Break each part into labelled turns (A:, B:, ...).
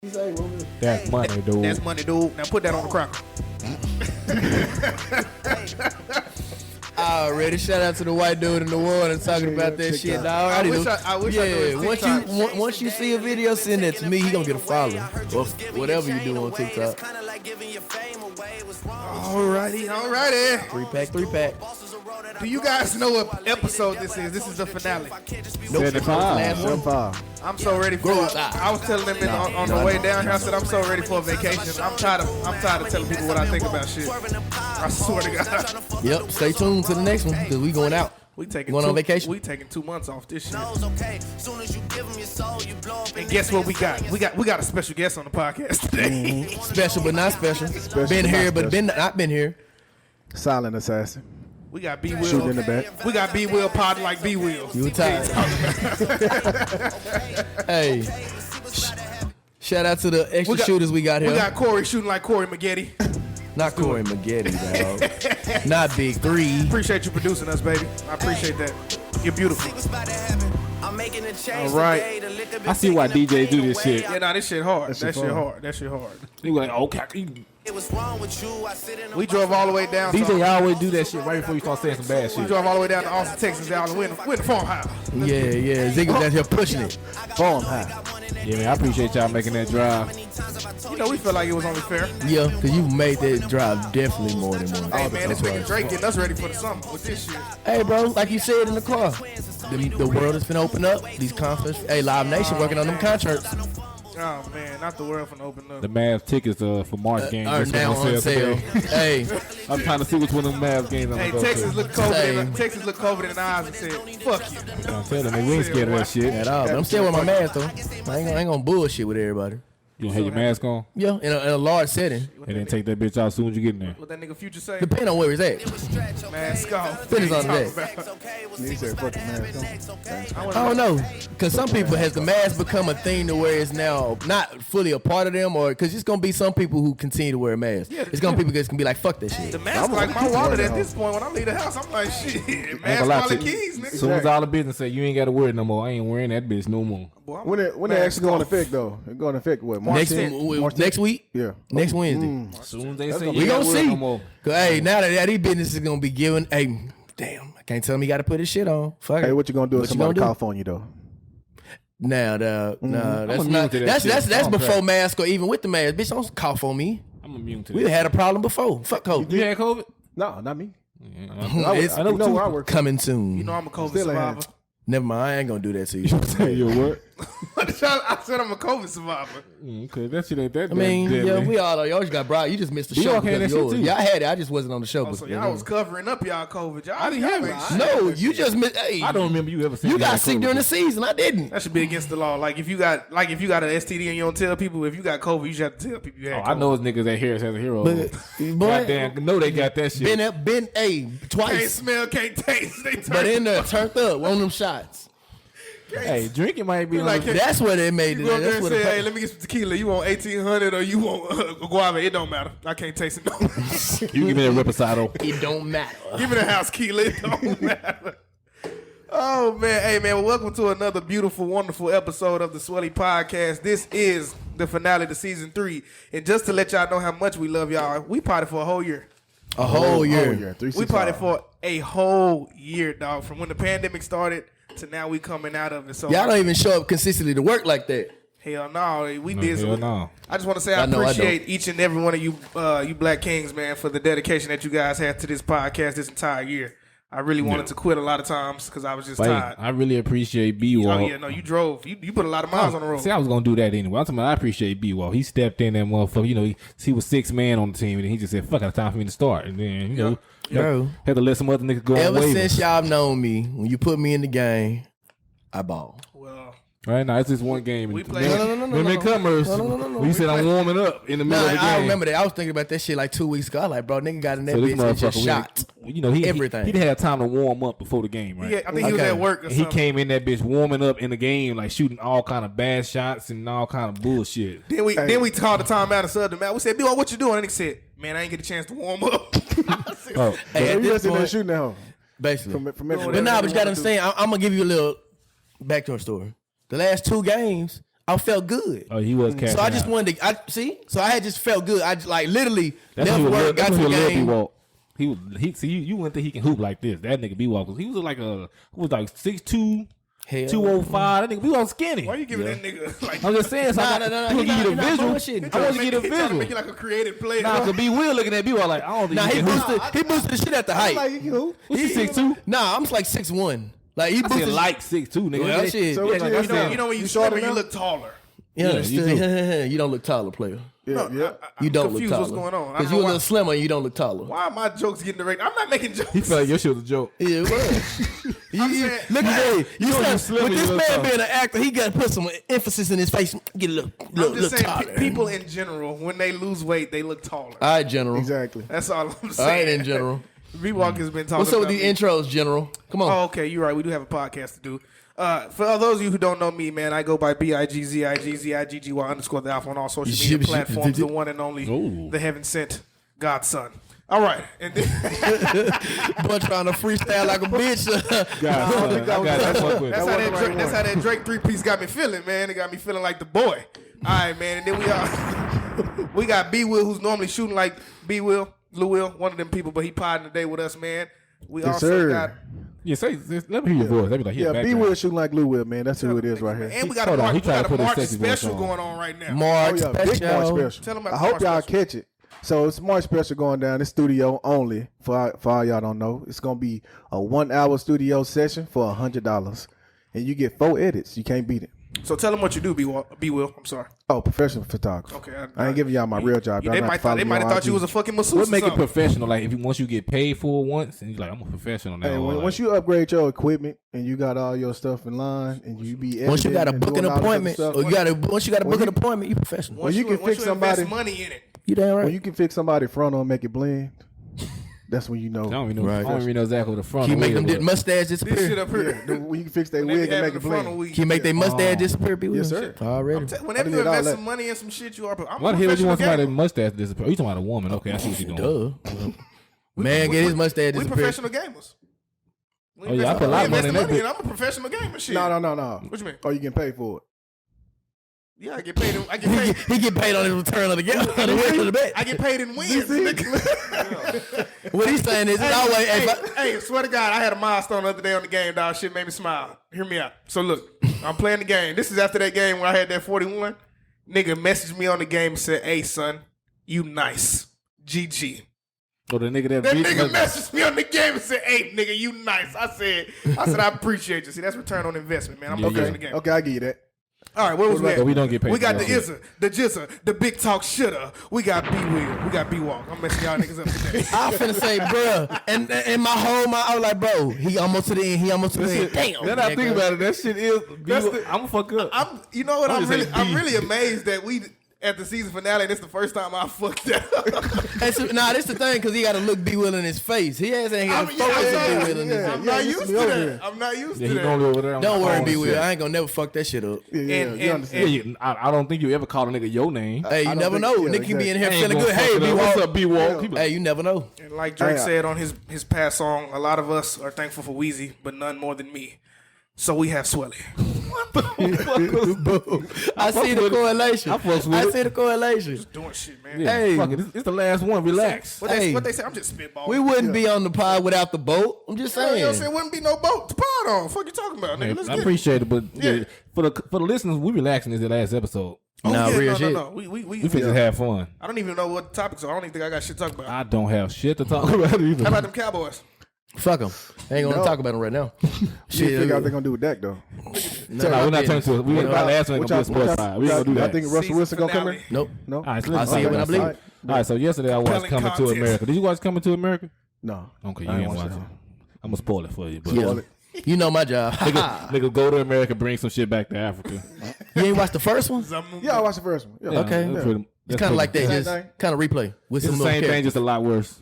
A: That's money, dude.
B: That's money, dude. Now put that on the cracker.
C: Already, shout out to the white dude in the world and talking about that shit. Dog.
B: I wish I knew his TikTok.
C: Once you see a video, send that to me. He gonna get a follow or whatever you do on TikTok.
B: Alrighty.
C: 3-pack.
B: Do you guys know what episode this is? This is the finale.
C: Nope.
A: 75.
B: I'm so ready for it. I was telling them on the way down here, I said I'm so ready for a vacation. I'm tired of telling people what I think about shit. I swear to God.
C: Yep. Stay tuned to the next one because we going out.
B: We
C: going on vacation.
B: We taking 2 months off this shit. And guess what we got? We got a special guest on the podcast today.
C: Special but not special. Been here but not been here.
A: Silent assassin.
B: We got B Will.
A: Shooting in the back.
B: We got B Will pod like B Will.
C: You tired? Hey. Shout out to the extra shooters we got here.
B: We got Corey shooting like Corey Maggette.
C: Not Corey Maggette, dog. Not Big 3.
B: Appreciate you producing us, baby. I appreciate that. You're beautiful. All right.
A: I see why DJs do this shit.
B: Yeah, this shit hard. That shit hard.
A: They like, okay.
B: We drove all the way down.
A: DJ always do that shit right before you start saying some bad
B: We
A: shit.
B: drove all the way down to Austin, Texas, down to win the farmhouse.
C: Yeah. Ziggy was out here pushing it.
A: Farmhouse. Yeah, man, I appreciate y'all making that drive.
B: You know, we feel like it was only fair.
C: Yeah, because you made that drive definitely more than one.
B: Hey, man, this nigga Drake getting us ready for the summer with this shit.
C: Hey, bro, like you said in the car, the world is finna open up. These concerts. Hey, Live Nation working on them concerts.
B: Oh, man, not the world finna open up.
A: The Mavs tickets for March games
C: are now on sale. Hey,
A: I'm trying to see which one of them Mavs games I'm
B: Hey,
A: going to go
B: Texas looked COVID in the eyes and said, fuck you.
A: I'm telling them, we ain't scared of that shit.
C: at all. But I'm still with my mask, though. I ain't gonna bullshit with everybody.
A: You gonna have your mask on?
C: Yeah, in a large setting.
A: And then take that bitch out as soon as you get in there.
B: What that nigga Future say?
C: Depending on where it's at.
B: Mask off.
C: Depends on that.
A: He said, fuck the mask on.
C: I don't know, because some people has the mask become a thing to where it's now not fully a part of them, or because it's gonna be some people who continue to wear masks.
B: Yeah,
C: it's gonna be people that's gonna be like, fuck that shit.
B: The mask like my wallet at this point. When I leave the house, I'm like, shit, mask, wallet, keys, nigga.
A: As soon as all the business say you ain't got to wear it no more, I ain't wearing that bitch no more.
D: When it actually go in effect though? It go in effect what? March 10th?
C: Next week?
D: Yeah.
C: Next Wednesday.
A: As soon as they say
C: We gonna see.
A: no more.
C: Cause hey, now that these businesses gonna be giving, hey, damn, I can't tell him he got to put his shit on. Fuck it.
D: Hey, what you gonna do if somebody cough on you though?
C: Nah, that's not. That's before mask or even with the mask. Bitch, don't cough on me.
A: I'm immune to
C: We
A: that.
C: had a problem before. Fuck COVID.
A: You had COVID?
D: No, not me.
C: It's
D: I know where I work.
C: coming soon.
B: You know I'm a COVID
D: Still ain't
B: survivor.
C: Never mind, I ain't gonna do that to you.
A: You what?
B: I said I'm a COVID survivor.
A: Okay, that shit ain't that
C: I mean,
A: deadly.
C: yeah, we all y'all just got brought. You just missed the
A: You
C: show.
A: all had
C: because
A: that
C: of
A: shit
C: yours.
A: too.
C: Y'all had it. I just wasn't on the show.
B: So y'all was covering up y'all COVID. Y'all,
A: I didn't have it.
C: No, you just missed. Hey,
A: I don't remember you ever saying
C: you got sick during the season. I didn't.
B: That should be against the law. Like if you got an STD and you don't tell people, if you got COVID, you should have to tell people you had COVID.
A: I know those niggas at Harris has a hero.
C: But, boy,
A: Goddamn, know they got that shit.
C: been
B: Can't
C: twice,
B: smell, can't taste. They
C: but in there turned up on them shots.
A: Hey, drinking might be
B: like,
A: like
C: That's what it made.
B: You go there
C: That's
B: and
C: what
B: say,
C: it.
B: hey, let me get some tequila. You want 1800 or you want guava? It don't matter. I can't taste it. No.
A: you give me that reposado.
C: It don't matter.
B: Give me the house key. It don't matter. Oh, man. Hey, man. Well, welcome to another beautiful, wonderful episode of the Swelly Podcast. This is the finale to season 3. And just to let y'all know how much we love y'all, we partied for a whole year.
C: A whole year.
B: We partied for a whole year, dog. From when the pandemic started to now we coming out of it. So
C: Y'all don't even show up consistently to work like that.
B: hell no, we did.
A: Hell no.
B: I just want to say I appreciate each and every one of you, you Black Kings, man, for the dedication that you guys had to this podcast this entire year. I really wanted to quit a lot of times because I was just tired.
A: I really appreciate B-Wall.
B: Oh yeah, no, you drove. You put a lot of miles on the road.
A: See, I was gonna do that anyway. I'm talking about I appreciate B-Wall. He stepped in that motherfucker. You know, he was 6 man on the team, and he just said, "Fuck, it's time for me to start." And then you know,
C: Bro.
A: had to let some other niggas go.
C: Ever
A: on
C: since y'all known me, when you put me in the game, I ball.
B: Well,
A: right now it's just one game.
B: We played.
A: Remember when you said I'm warming up in the middle of the game.
C: I remember that. I was thinking about that shit like 2 weeks ago. I was like, bro, nigga got in that bitch and just shot.
A: You know, he
C: everything.
A: He didn't have time to warm up before the game, right?
B: Yeah, I think he was at work. Or
A: he came in that bitch warming up in the game, like shooting all kind of bad shots and all kind of bullshit.
B: Then we called the timeout and subbed him out. We said, "B-Wall, what you doing?" And he said, "Man, I ain't get a chance to warm up."
C: Hey, at
D: you
C: this
D: just
C: point,
D: shooting at home.
C: basically.
D: From
C: But now, but you gotta understand, I'm gonna give you a little backdoor story. The last 2 games, I felt good.
A: Oh, he was cashing
C: So I just
A: out.
C: wanted to. So I had just felt good. I just, like literally
A: That's
C: left work, got to the game.
A: B-Walk. He see you wouldn't think he can hoop like this. That nigga B-Walk he was like 6'2", 205. That nigga B-Walk skinny.
B: Why you giving that nigga like?
A: I'm just saying. So
C: No.
A: I want to get a visual. I want to get a
B: He trying to
A: visual.
B: make you like a creative player.
A: Nah, cause B Will looking at B-Walk like I don't think
C: Nah,
A: he
C: he
A: can hoop.
C: boosted. He boosted the shit at the height.
D: Like you.
A: What's he 6'2"?
C: Nah, I'm like 6'1". Like he
A: I said
C: boosted
A: like 6'2", nigga.
C: Well, shit.
D: So what
A: like
D: you
A: I
D: you
A: said.
B: You know when you
D: You
B: slimmer,
D: shorter
B: you
D: now?
B: look taller.
C: You understood?
A: you
C: You don't look taller, player.
D: Yeah, yeah.
C: You don't look
B: confused
C: taller.
B: what's going on. I
C: Because
B: don't
C: you're a
B: know
C: little slimmer and you don't look taller.
B: Why are my jokes getting directed? I'm not making jokes.
A: He felt like your shit was a joke.
C: Yeah, it was.
B: saying-
C: Look at
A: you know you
C: that.
A: slim
C: With
A: and
C: this
A: you
C: man
A: look
C: being an actor, he got to put some emphasis in his face. Get a
B: I'm
C: little
B: just saying,
C: taller.
B: people in general, when they lose weight, they look taller.
C: All right, General.
D: Exactly.
B: That's all I'm
C: All right,
B: saying.
C: in General.
B: V-Walk has been talking
C: What's up with
B: about
C: these intros, General? Come on.
B: Oh, okay, you're right. We do have a podcast to do. For those of you who don't know me, man, I go by BIGZIGZIGGY _ the Alpha on all social media platforms, the one and only,
A: Ooh.
B: the heaven sent Godson. All right, and then,
C: Boy trying to freestyle like a bitch.
A: God, son, I got that fuck with
B: that's,
A: it.
B: how that Drake, that's how that Drake 3-piece got me feeling, man. It got me feeling like the boy. All right, man, and then we got B Will, who's normally shooting like B Will, Lou Will, one of them people, but he podding today with us, man. We
D: Yes,
B: also
D: sir.
B: got.
A: Yeah, let me hear your voice. Let me like,
D: Yeah, B Will shooting like Lou Will, man. That's who it is right here.
B: And we got
A: Hold
B: a
A: on,
B: March,
A: he
B: we
A: trying
B: got
A: to
B: a
A: put his
B: March
A: sexy voice
B: special
A: on.
B: going on right now.
C: March
D: Oh yeah, big March special.
B: Tell 'em about
D: I
B: the
D: hope
B: March
D: y'all
B: special.
D: catch it. So it's March special going down. It's studio only for all y'all don't know. It's gonna be a 1 hour studio session for $100, and you get 4 edits. You can't beat it.
B: So tell them what you do, B Will. I'm sorry.
D: Oh, professional photographer.
B: Okay,
D: I ain't giving y'all my real job. Y'all
B: They
D: not
B: might
D: follow
B: they
D: me
B: might have
D: on
B: thought you
D: IG.
B: was a fucking masseuse.
A: What make
B: or
A: it
B: something.
A: professional? Like once you get paid for it once, and you're like, I'm a professional now.
D: Hey,
A: or
D: once
A: like,
D: you upgrade your equipment and you got all your stuff in line and you be
C: Once you got to
D: editing and
C: book an
D: doing all this other
C: appointment,
D: stuff,
C: or once you got to book an appointment, you professional.
B: Once
D: you can
B: once
D: fix
B: invest
D: somebody-
B: money in it.
C: You damn right.
D: when you can fix somebody's front on make it blend, that's when you know.
A: I don't even know.
C: Right.
A: I don't even know exactly what the front.
C: Can you make
A: wheel
C: them
A: was.
C: mustache
B: This shit
C: disappear?
B: up here.
D: When you can fix their
B: When they
D: wig
B: be
D: and
B: having
D: make
B: the
D: it
B: frontal
D: blend.
B: week.
C: Can you make their mustache disappear? Be
D: Yes,
C: with
D: sir.
C: Already.
B: Whenever
D: did
B: you
D: all
B: invest
D: that.
B: some money in some shit, you are. I'm
A: Why
B: a
A: the hell would you
B: professional
A: want somebody's
B: gamer.
A: mustache disappear? Oh, you talking about a woman? Okay, I see what you're doing.
C: Duh. Man, get his mustache
B: We
C: disappear.
B: professional gamers. We
A: Oh, yeah, I
B: invest-
A: put a lot
B: we
A: of money
B: invest
A: in
B: the
A: that
B: money
A: bitch.
B: I'm a professional gamer. Shit.
D: No.
B: What you mean?
D: Oh, you getting paid for it?
B: Yeah, I get paid. I get paid.
C: He get paid on his return of the game. On the win of the bet.
B: I get paid in wins. nigga.
C: What he's saying is, it's always.
B: Hey, swear to God, I had a milestone the other day on the game, dog. Shit made me smile. Hear me out. So look, I'm playing the game. This is after that game where I had that 41. Nigga messaged me on the game and said, "Hey son, you nice. GG."
A: So the nigga that
B: That
A: beat
B: nigga messaged me on the game and said, "Hey nigga, you nice." I said, I appreciate you. See, that's return on investment, man. I'm
A: Yeah,
B: professional
A: yeah.
B: game.
D: Okay, I give you that.
B: All right, where was we
A: So
B: at?
A: we don't get paid.
B: We got
A: for
B: the
A: that.
B: Izza, the Jizza, the Big Talk Shoulda. We got B Will. We got B Walk. I'm messing y'all niggas up today.
C: I was finna say, bruh, and I was like, bro, he almost to the end. He almost to the end. Damn.
A: Then I think about it. That shit is. I'm gonna fuck up.
B: You know what?
A: I'm
B: I'm
A: just
B: really,
A: saying
B: I'm
A: B.
B: really amazed that we at the season finale, and it's the first time I fucked that up.
C: This the thing, because he got to look B Will in his face. He ain't got to focus on B Will in his
B: I'm
C: face.
B: not
D: you
B: used
D: used
B: to
D: to be over
B: that.
D: here.
B: I'm not used
A: Yeah,
B: to
A: he
B: that.
A: normally over there. on
C: Don't
A: the
C: worry,
A: phone
C: B
A: and
C: Will.
A: shit.
C: I ain't gonna never fuck that shit up.
D: Yeah,
B: And-
D: you understand.
A: I don't think you ever call a nigga your name.
C: Hey, you
D: don't
C: never
D: think-
C: know.
D: yeah,
C: Nigga can be in
A: I
C: here
A: ain't
C: feeling
A: gonna
C: good.
A: fuck
C: Hey,
A: it
C: B
A: up. What's
C: Walk.
A: up, B Walk?
C: Hey, you never know.
B: And like Drake
D: Hey,
B: said on his past song, a lot of us are thankful for Weezy, but none more than me. So we have Swelly.
C: I see the correlation.
A: I fucks with
C: I
A: it.
C: see the correlation.
B: Doing shit, man.
A: Yeah,
C: Hey.
A: fuck it. It's the last one. Relax.
B: What
C: Hey.
B: they say? I'm just spitballing.
C: We wouldn't be on the pod without the boat. I'm just
B: You know what I'm
C: saying.
B: saying? Wouldn't be no boat to pod on. Fuck you talking about, nigga?
A: Hey,
B: Let's
A: I
B: get it.
A: appreciate it, but
B: Yeah.
A: for the listeners, we relaxing this the last episode.
C: Nah,
B: yeah,
C: real
B: no,
C: shit.
B: No. We
A: We finna just have fun.
B: I don't even know what the topics are. I don't even think I got shit to talk about.
A: I don't have shit to talk about either.
B: How about them Cowboys?
C: Fuck them. I ain't gonna talk about them right now.
D: You
C: Shit.
D: figure out they're gonna do with Dak though.
A: No, we're not turning to it. We our last one
D: What
A: gonna be a
D: y'all-
A: sports side. We gonna do
D: I
A: that.
D: think Russell
B: Season
D: Wilson gonna come in.
B: finale.
C: Nope.
D: No,
A: All right, so
C: I'll
A: let's
C: see it
A: talk
C: when I
A: about
C: believe
A: that.
C: it.
A: All right, so yesterday I watched
B: Compelling
A: Coming to
B: content.
A: America. Did you watch Coming to America?
D: no.
A: Okay, you
D: I ain't
A: ain't
D: watch
A: watch
D: that.
A: it. I'm gonna spoil it for you. But
C: Yeah. You know my job.
A: nigga, go to America, bring some shit back to Africa.
C: You ain't watched the first one?
D: Yeah, I watched the first one. Yeah.
C: Okay.
A: that's pretty-
C: It's
A: that's
C: kind of
A: pretty-
C: like that.
D: Same
C: Just
D: thing.
C: kind of replay with
A: It's
C: some
A: the
C: little
A: same thing,
C: characters.
A: just a lot worse.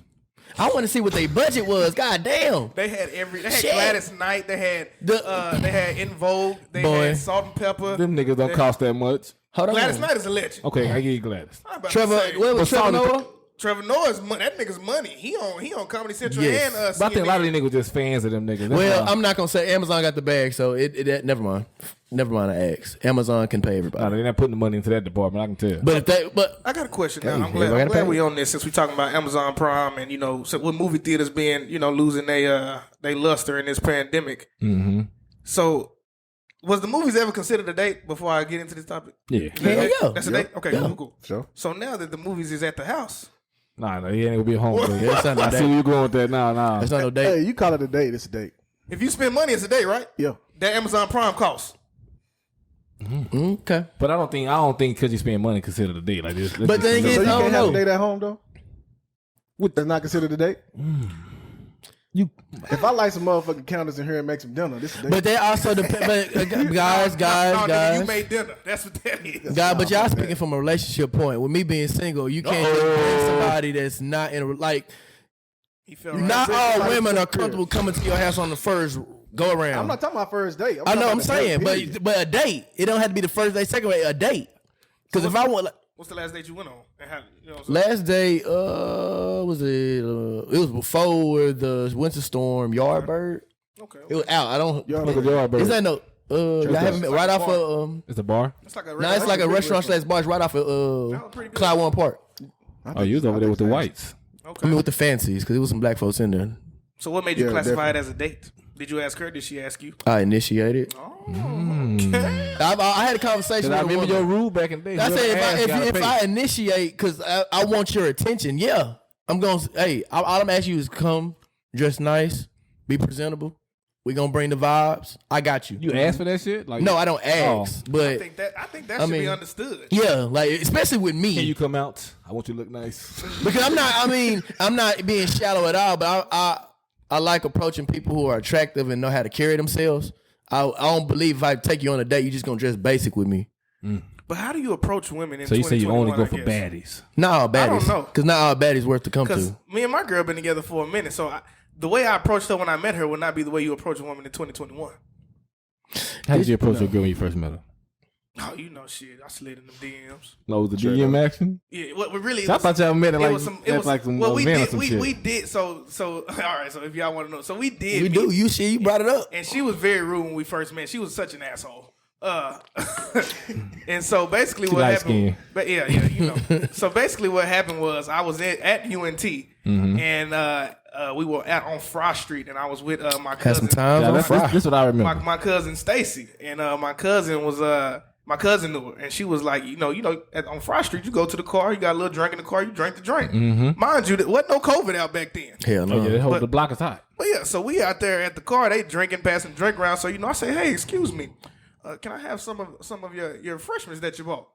C: I want to see what their budget was. God damn.
B: They had They had
C: Shit.
B: Gladys Knight. They had
C: The-
B: they had In Vogue. They
C: Boy.
B: had Salt and Pepper.
A: Them niggas don't cost that much.
C: Hold on.
B: Gladys Knight is a legend.
A: Okay, I give you Gladys.
B: I'm about to
C: Trevor,
B: say,
C: what was Trevor
A: Salt and
C: Noah?
B: Trevor Noah's money. That nigga's money. He on Comedy Central
C: Yes.
B: and
A: But I think a lot of
B: CNN.
A: these niggas just fans of them niggas. That's
C: Well,
A: why.
C: I'm not gonna say Amazon got the bag, so it never mind. Never mind. I asked. Amazon can pay everybody.
A: Nah, they're not putting the money into that department. I can tell.
C: But if they, but
B: I got a question
C: Hey,
B: now. I'm
C: everybody
B: glad
C: pay.
B: we on this since we talking about Amazon Prime and so with movie theaters being losing they luster in this pandemic.
A: Mm-hmm.
B: So was the movies ever considered a date before I get into this topic?
A: Yeah.
C: hell yeah.
B: That's a date. Okay, cool.
D: Sure.
B: So now that the movies is at the house,
A: Nah, he ain't gonna be home. Bro.
C: Yeah, it's not no
A: I see
C: date.
A: where you going with that. Nah.
C: That's not no date.
D: Hey, you call it a date, it's a date.
B: if you spend money, it's a date, right?
D: Yeah.
B: That Amazon Prime costs.
C: Okay.
A: But I don't think because you spend money considered a date like this.
C: But then
D: So
C: again,
D: you
C: I don't
D: can't have a
C: know.
D: date at home though? That's not considered a date?
A: you
D: If I light some motherfucking counters in here and make some dinner, this is a date.
C: But they also depend. But guys,
B: No, nigga, you
C: guys.
B: made dinner. That's what that is.
C: God, but y'all speaking from a relationship point. With me being single, you can't just bring somebody that's not in a like.
B: He felt right.
C: Not all
D: Somebody
C: women are
D: took care.
C: comfortable coming to your house on the first go around.
D: I'm not talking about first date.
C: I know.
D: talking
C: I'm
D: about the
C: saying,
D: date, period.
C: but a date. It don't have to be the first day, second day. A date. Because if I want
B: What's the last date you went on? And how, what I'm saying?
C: last day, was it? It was before the winter storm. Yardbird.
B: Okay.
C: It was out. I don't.
D: Y'all
A: look at
D: know-
A: your bird.
C: Is that no? Y'all haven't been
B: like
C: right
B: a
C: off
B: bar.
C: of.
A: It's a bar.
B: It's like a
C: No, it's like a restaurant slash bar. It's right off of
B: pretty good.
C: Clyde Warren Park.
A: Oh, you was over there with the whites.
B: Okay.
C: I mean, with the fancies, because there was some black folks in there.
B: So what made you
D: Yeah,
B: classify it as a date? Did you ask her? Did she ask you?
C: I initiated.
B: Oh, okay.
C: I had a conversation
A: Cause I
C: with a
A: remember
C: woman.
A: your rule back in the day.
C: I said
A: Whoever asked
C: if
A: gotta
C: I
A: pay.
C: initiate, because I want your attention, yeah, I'm going to, hey, all I'm asking you is come, dress nice, be presentable. We going to bring the vibes. I got you.
A: You asked for that shit? Like,
C: No, I don't ask,
B: I
C: but
B: think that
C: I
B: should be
C: mean-
B: understood.
C: yeah, like, especially with me.
A: Can you come out? I want you to look nice.
C: Because I'm not being shallow at all, but I like approaching people who are attractive and know how to carry themselves. I don't believe if I take you on a date, you're just going to dress basic with me.
B: But how do you approach women in
A: So you say you only
B: 2021,
A: go
B: I
A: for
B: guess?
A: baddies.
C: Not all baddies.
B: I don't know.
C: Because not all baddies worth to come
B: Because
C: to.
B: me and my girl been together for a minute, so the way I approached her when I met her would not be the way you approach a woman in 2021.
A: How did you approach your girl when you first met her?
B: Oh, you know shit. I slid in them DMs.
A: No, was the
D: Sure
A: DM action?
B: Yeah, what really?
A: So I thought y'all met at
B: it
A: like,
B: was some.
A: at like some
B: well, we
A: event or
B: did.
A: some
B: We,
A: shit.
B: we did. So all right. So if y'all want to know, so we did.
C: We
B: meet.
C: do. You brought it up.
B: And she was very rude when we first met. She was such an asshole. And so basically what happened,
A: light-skinned.
B: but yeah. So basically what happened was I was at UNT and we were on Frost Street and I was with my
C: Had
B: cousin.
C: some times
A: Yeah,
C: on
A: that's,
C: Friday.
A: this what I remember.
B: My cousin Stacy and my cousin was my cousin knew her and she was like, on Frost Street you go to the car, you got a little drink in the car, you drink the drink. Mind you, there wasn't no COVID out back then.
C: Hell no.
A: Oh, yeah, that whole,
B: But-
A: the block is hot.
B: But yeah, so we out there at the car, they drinking, passing drink around. So I say, hey, excuse me, can I have some of your refreshments that you bought?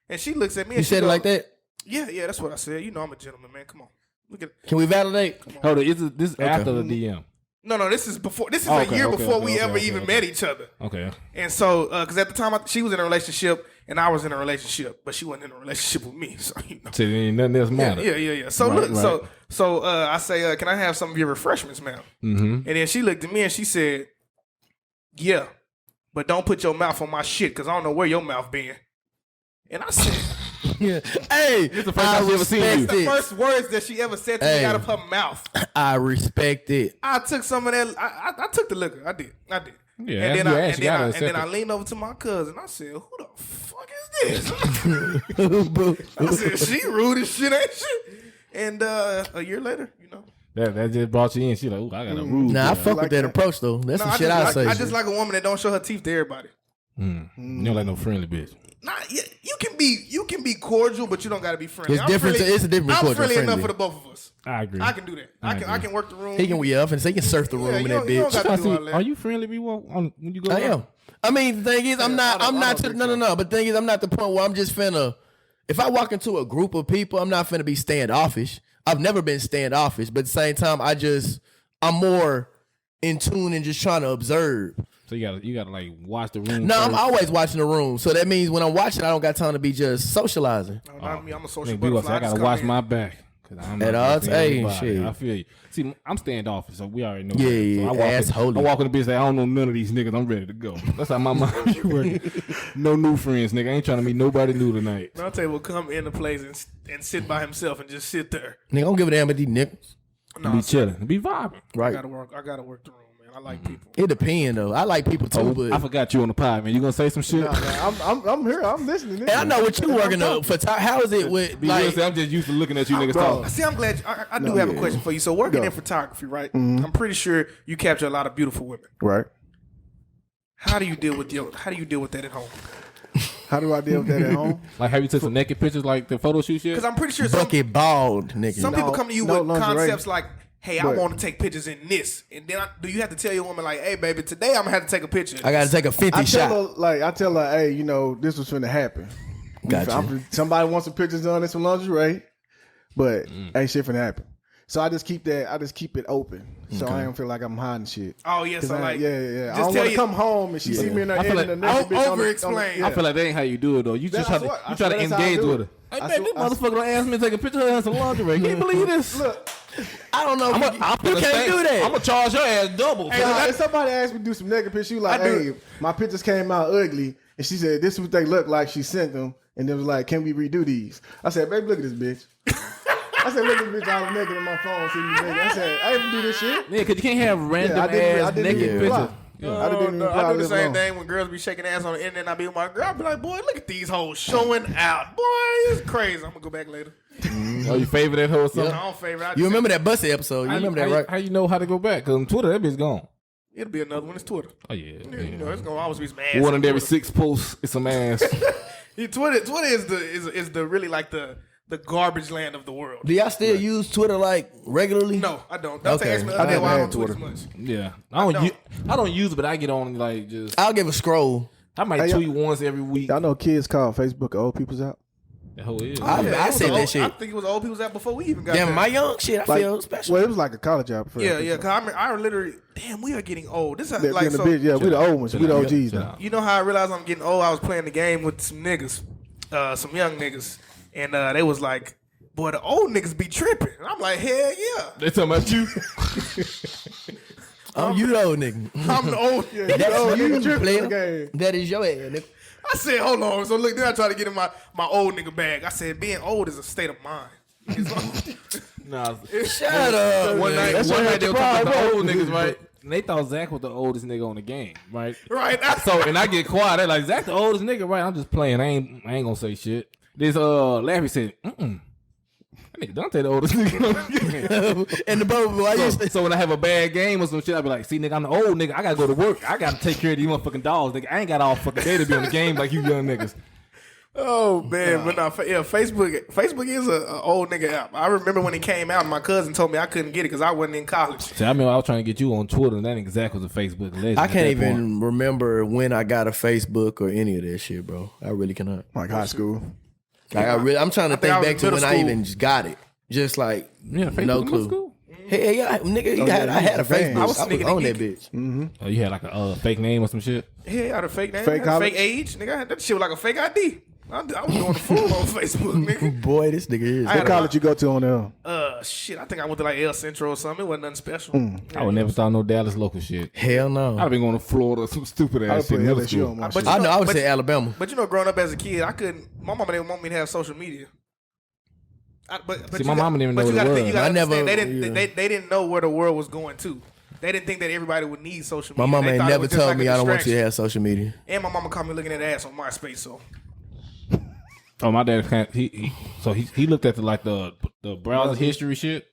B: And she looks at me.
C: You
B: and she
C: said it
B: goes,
C: like that?
B: Yeah, that's what I said. I'm a gentleman, man. Come on, look at.
C: Can we validate?
A: Hold on, this is after the DM.
B: No, this is before. This is
A: Oh,
B: a
A: okay,
B: year
A: okay,
B: before
A: okay,
B: we
A: okay,
B: ever
A: okay,
B: even
A: okay.
B: met each other.
A: Okay.
B: And so, because at the time she was in a relationship and I was in a relationship, but she wasn't in a relationship with me. So
A: So there ain't nothing else matter.
B: Yeah. So
A: Right,
B: look,
A: right.
B: so I say, can I have some of your refreshments, ma'am?
A: Mm-hmm.
B: And then she looked at me and she said, yeah, but don't put your mouth on my shit because I don't know where your mouth been. And I said,
C: Yeah. Hey,
A: This the first time she ever seen you.
B: the first words that she ever said to me
C: Hey.
B: out of her mouth.
C: I respect it.
B: I took some of that. I took the liquor. I did.
A: Yeah,
B: and then
A: you
B: I,
A: asked, you gotta
B: and then
A: accept
B: I
A: it.
B: leaned over to my cousin. I said, who the fuck is this? I said, she rude as shit, ain't she? And a year later,
A: That just brought you in. She like, ooh, I got a rude.
C: Nah, I
A: girl.
C: fuck with that approach though. That's
B: No,
C: some
B: I
C: shit
B: just,
C: I say.
B: I just like a woman that don't show her teeth to everybody.
A: You don't like no friendly bitch.
B: Nah, yeah, you can be cordial, but you don't got to be friendly.
C: It's different. It's a different
B: I'm
C: cordial,
B: friendly enough
C: friendly.
B: for the both of us.
A: I agree.
B: I can do that. I can work the room.
C: He can he can surf the room
B: Yeah,
C: in
B: you
C: that
B: don't- you don't
C: bitch.
B: got-
A: I
B: do
A: see,
B: all that.
A: are you friendly, B-Walk, when you go
C: I
A: out?
C: am. I mean, the thing is, I'm not
D: I don't
C: to
D: think
C: no. But the thing is, I'm not the point where I'm just finna. If I walk into a group of people, I'm not finna be standoffish. I've never been standoffish, but at the same time, I'm more in tune and just trying to observe.
A: So you gotta like watch the room.
C: No, I'm
A: first.
C: always watching the room. So that means when I'm watching, I don't got time to be just socializing.
B: No, not me. I'm a social
A: Nigga, B-Walk say,
B: butterfly.
A: I gotta
B: just
A: watch
B: come in.
A: my back. 'Cause I'm
C: At
A: not
C: all
A: gonna
C: hey,
A: anybody.
C: shit.
A: I feel you. See, I'm standoffish, so we already know.
C: Yeah,
A: that.
C: yeah,
A: So
C: assholey.
A: I walk in the bitch, say, I don't know none of these niggas. I'm ready to go. That's how my mind be working. No new friends, nigga. I ain't trying to meet nobody new tonight.
B: Dante will come in the place and sit by himself and just sit there.
C: Nigga, don't give a damn about these niggas.
B: No,
A: Be chilling, be vibing.
B: I
C: Right.
B: gotta work the room, man. I like people.
C: It depends though. I like people too, but
A: I forgot you on the pod, man. You gonna say some shit?
D: Nah, man, I'm here. I'm listening.
C: and I know what you working on for. How is it with
A: Be real,
C: like?
A: say, I'm just used to looking at you niggas
D: bro.
A: talk.
B: See, I'm glad I do have a question for you. So, working
D: Go.
B: in photography, right? I'm pretty sure you capture a lot of beautiful women.
D: Right.
B: How do you deal with that at home?
D: How do I deal with that at home?
A: Like, have you took some naked pictures like the photo shoot shit?
B: Because I'm pretty sure some
C: Bucket bald, nigga.
B: people come to you
D: no
B: with
D: lingerie.
B: concepts like, "Hey, I
D: But-
B: want to take pictures in this," and then do you have to tell your woman like, "Hey, baby, today I'm gonna have to take a picture"?
C: I gotta take a 50
D: I
C: shot.
D: tell her, hey, this was finna happen.
C: Gotcha.
D: Somebody wants some pictures done in some lingerie, but ain't shit finna happen. So I just keep it open, so I don't feel like I'm hiding shit.
B: Oh yeah, so like,
D: yeah. I
B: just
D: don't
B: tell
D: want to
B: you.
D: come home and she see me in there
A: I feel
D: in
A: like-
D: the
B: I'll
D: naked bitch on the-
B: over-explain.
D: yeah.
A: I feel like that ain't how you do it though. You just
D: I
A: try
D: swear-
A: to
D: I
A: you try to
D: swear that's how I
A: engage
D: do
A: with
D: it.
A: her. Hey,
D: I
A: man, this
D: swear-
A: motherfucker don't ask me to take a picture of her in some lingerie. Can you believe this?
D: Look,
C: I don't know. If
A: I'm
C: you can't do that.
A: I'm gonna charge your ass double.
D: nah, if somebody asked me to do some naked pictures, you like,
B: I do
D: hey, my pictures came out ugly, and she said this is what they look like. She sent them, and it was like, can we redo these? I said, baby, look at this bitch. I said, look at this bitch. I was naked in my phone. See me naked. I said, I didn't do this shit.
A: Yeah, cause you can't have random
D: I
A: ass
D: didn't
A: naked
D: even
A: pictures.
D: reply. I didn't even reply
B: I do the
D: this
B: same
D: long.
B: thing when girls be shaking ass on the internet. And I be with my girl. I be like, boy, look at these hoes showing out. Boy, it's crazy. I'm gonna go back later.
A: Oh, you favor that hoe or something?
B: I don't favor.
C: You remember that Bussy episode? You remember that, right?
A: How you know how to go back? Cause on Twitter, that bitch gone.
B: It'll be another one. It's Twitter.
A: Oh yeah.
B: You know, it's gonna always be some ass.
A: One
B: on
A: in every
B: Twitter.
A: 6 posts is some ass.
B: Yeah, Twitter is the really like the garbage land of the world.
C: Do y'all still use Twitter like regularly?
B: No, I don't. Don't
C: Okay.
B: ask me
C: I
B: that
D: never
B: why I
D: had
B: don't tweet as
D: Twitter.
B: much.
A: Yeah, I don't use it, but I get on like just.
C: I'll give a scroll.
A: I might
D: Hey,
A: tweet once every week.
D: Y'all know kids call Facebook old people's out.
A: That hoe is.
C: I
B: Yeah, it was
C: said
B: old-
C: that shit.
B: I think it was old people's app before we even got
C: Damn,
B: there.
C: my young shit, I
D: Like,
C: feel special.
D: well, it was like a college job. For
B: Yeah. Cause I literally, damn, we are getting old. This is
D: They're
B: like
D: being
B: so.
D: a bitch. Yeah, we the old ones. We the
A: out.
D: OGs
A: Chill
D: now.
A: out.
B: You know how I realized I'm getting old? I was playing the game with some niggas, some young niggas, and they was like, "Boy, the old niggas be tripping." And I'm like, "Hell yeah,
A: They talking about you.
C: You the old nigga.
B: I'm the old."
C: That's
D: old
C: you,
D: nigga tripping in the
C: player.
D: game.
C: That is your ass, nigga.
B: I said, "Hold on." So look, then I try to get in my old nigga bag. I said, "Being old is a state of mind."
A: Nah.
C: Shut up.
A: One night,
D: That's
A: one
D: what
A: night they were
D: happened,
A: talking about the
D: bro.
A: old niggas, right? And they thought Zach was the oldest nigga on the game, right?
B: Right.
A: So, and I get quiet. They're like, Zach the oldest nigga, right? I'm just playing. I ain't gonna say shit. This Larry said, that nigga Dante the oldest nigga on the game.
C: And the bubble, I used to.
A: So when I have a bad game or some shit, I be like, see, nigga, I'm the old nigga. I gotta go to work. I gotta take care of these motherfucking dogs. Nigga, I ain't got all fucking day to be on the game like you young niggas.
B: Oh man, but no, Facebook is a old nigga app. I remember when it came out, and my cousin told me I couldn't get it because I wasn't in college.
A: See, I remember I was trying to get you on Twitter, and that nigga Zach was a Facebook legend.
C: I
A: at
C: can't
A: that
C: even remember when I got a Facebook or any of that shit, bro. I really cannot.
D: Like high school.
C: Like I'm trying to
B: I think I
C: think
B: was
C: back
B: in
C: to
B: middle
C: when I
B: school.
C: even just got it. Just like
A: Yeah, Facebook
C: no
A: in middle
C: clue.
A: school?
C: Hey, yeah, nigga, I had a Facebook.
B: I was
C: I was
B: sneaking
C: on
B: and
C: that bitch.
A: Oh, you had like a fake name or some shit?
B: Yeah, I had a fake name,
D: Fake
B: I had a
D: college?
B: fake age, nigga. I had that shit was like a fake ID. I was doing the fool on Facebook, nigga.
C: Boy, this nigga is.
B: I had
D: What
B: a-
D: college you go to on there?
B: Shit, I think I went to like El Centro or something. It wasn't nothing special.
A: I would never thought no Dallas local shit.
C: Hell no.
A: I'd have been going to Florida, some stupid
D: I
A: ass
D: put
A: shit. Middle
D: LSU
A: school.
D: on my
B: But
D: shit.
B: you
C: I know. I would
B: but-
C: say Alabama.
B: But you know, growing up as a kid, I couldn't. My mama didn't want me to have social media. But
A: See,
B: you
A: my mama didn't even know
B: you
A: what it
B: gotta think-
A: was.
B: you gotta
C: I never-
B: understand,
C: yeah.
B: they didn't know where the world was going to. They didn't think that everybody would need social
C: My
B: media.
C: mama
B: They
C: ain't
B: thought it
C: never
B: was just
C: told
B: like
C: me
B: a
C: I don't want you to
B: distraction.
C: have social media.
B: And my mama caught me looking at ass on MySpace. So
A: Oh, my dad can't. He looked at the browser history shit.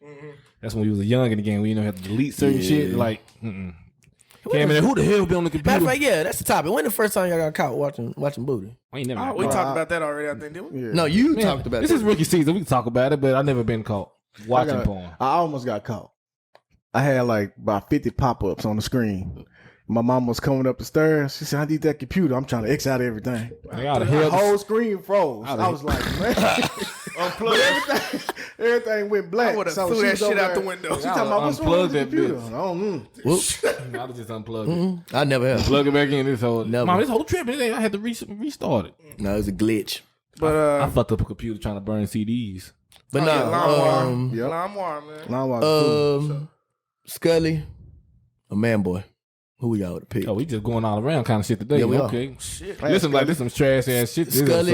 A: That's when he was young in the game. We had to delete certain shit. Like, yeah, man, who the hell be on the
C: Matter
A: computer?
C: of fact, yeah, that's the topic. When the first time y'all got caught watching booty?
A: We ain't never. got
B: we
A: caught.
B: talked about that already. I think didn't we?
D: Yeah.
C: No, you
A: Man,
C: talked about
A: this
C: that.
A: is rookie season. We can talk about it, but I never been caught watching porn.
D: I almost got caught. I had like about 50 pop-ups on the screen. My mom was coming up the stairs. She said, I need that computer. I'm trying to X out everything.
A: I got a
D: The
A: hell.
D: whole screen froze.
A: Outta
D: I
A: here.
D: was like, man. But everything went black.
B: I would've
D: So
B: threw
D: she
B: that
D: was
B: shit
D: over
B: out the
D: there.
B: window.
D: She talking about what's wrong
A: Unplug
D: with the
A: that
D: computer.
A: bitch.
D: I don't know.
C: Whoops.
A: I was just unplugged it.
C: I never have.
A: Plug it back in. This whole
C: Never.
A: Mom, this whole trip, I had to restart it.
C: No, it was a glitch.
B: But
A: I fucked up a computer trying to burn CDs.
C: But
B: LimeWire, man.
D: LimeWire, cool.
C: Scully, a man boy. Who we got with the pick?
A: Oh, we just going all around kind of shit today.
C: Yeah, we
A: okay.
B: Shit.
A: Listen, like this some trash ass shit.
C: Scully.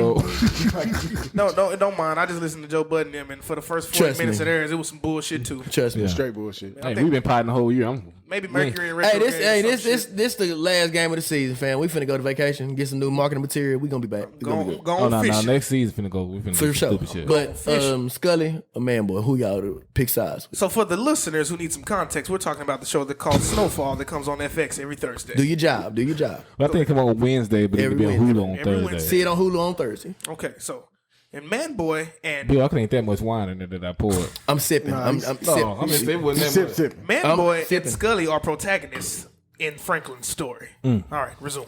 B: No, don't mind. I just listened to Joe Budden them, and for the first 40
C: Trust
B: minutes
C: me.
B: of theirs, it was some bullshit too.
C: Trust me.
A: Yeah.
D: Straight bullshit.
A: Hey, we've been potting the whole year.
B: Maybe Mercury and Retro.
C: This the last game of the season, fam. We finna go to vacation, get some new marketing material. We gonna be back. We gonna be good.
B: Go
A: Oh
B: on
A: no,
B: fishing.
A: next season finna go. We finna
C: For
A: do some
C: sure.
A: stupid shit.
C: But Scully, a man boy. Who y'all to pick sides with?
B: So for the listeners who need some context, we're talking about the show that called Snowfall that comes on FX every Thursday.
C: Do your job. Do your job.
A: But I think it come on Wednesday, but it could be on
C: Every
A: Hulu on
B: Every
A: Thursday.
B: Wednesday.
C: See it on Hulu on Thursday.
B: Okay, so and Man Boy and
A: Bill, I couldn't ain't that much wine in there that I poured.
C: I'm sipping. I'm
A: No,
C: sipping.
A: I mean, it wasn't that
D: Sip,
A: much.
D: sip.
B: Man
C: I'm
B: Boy
C: sipping.
B: and Scully are protagonists in Franklin's story. All right, resume.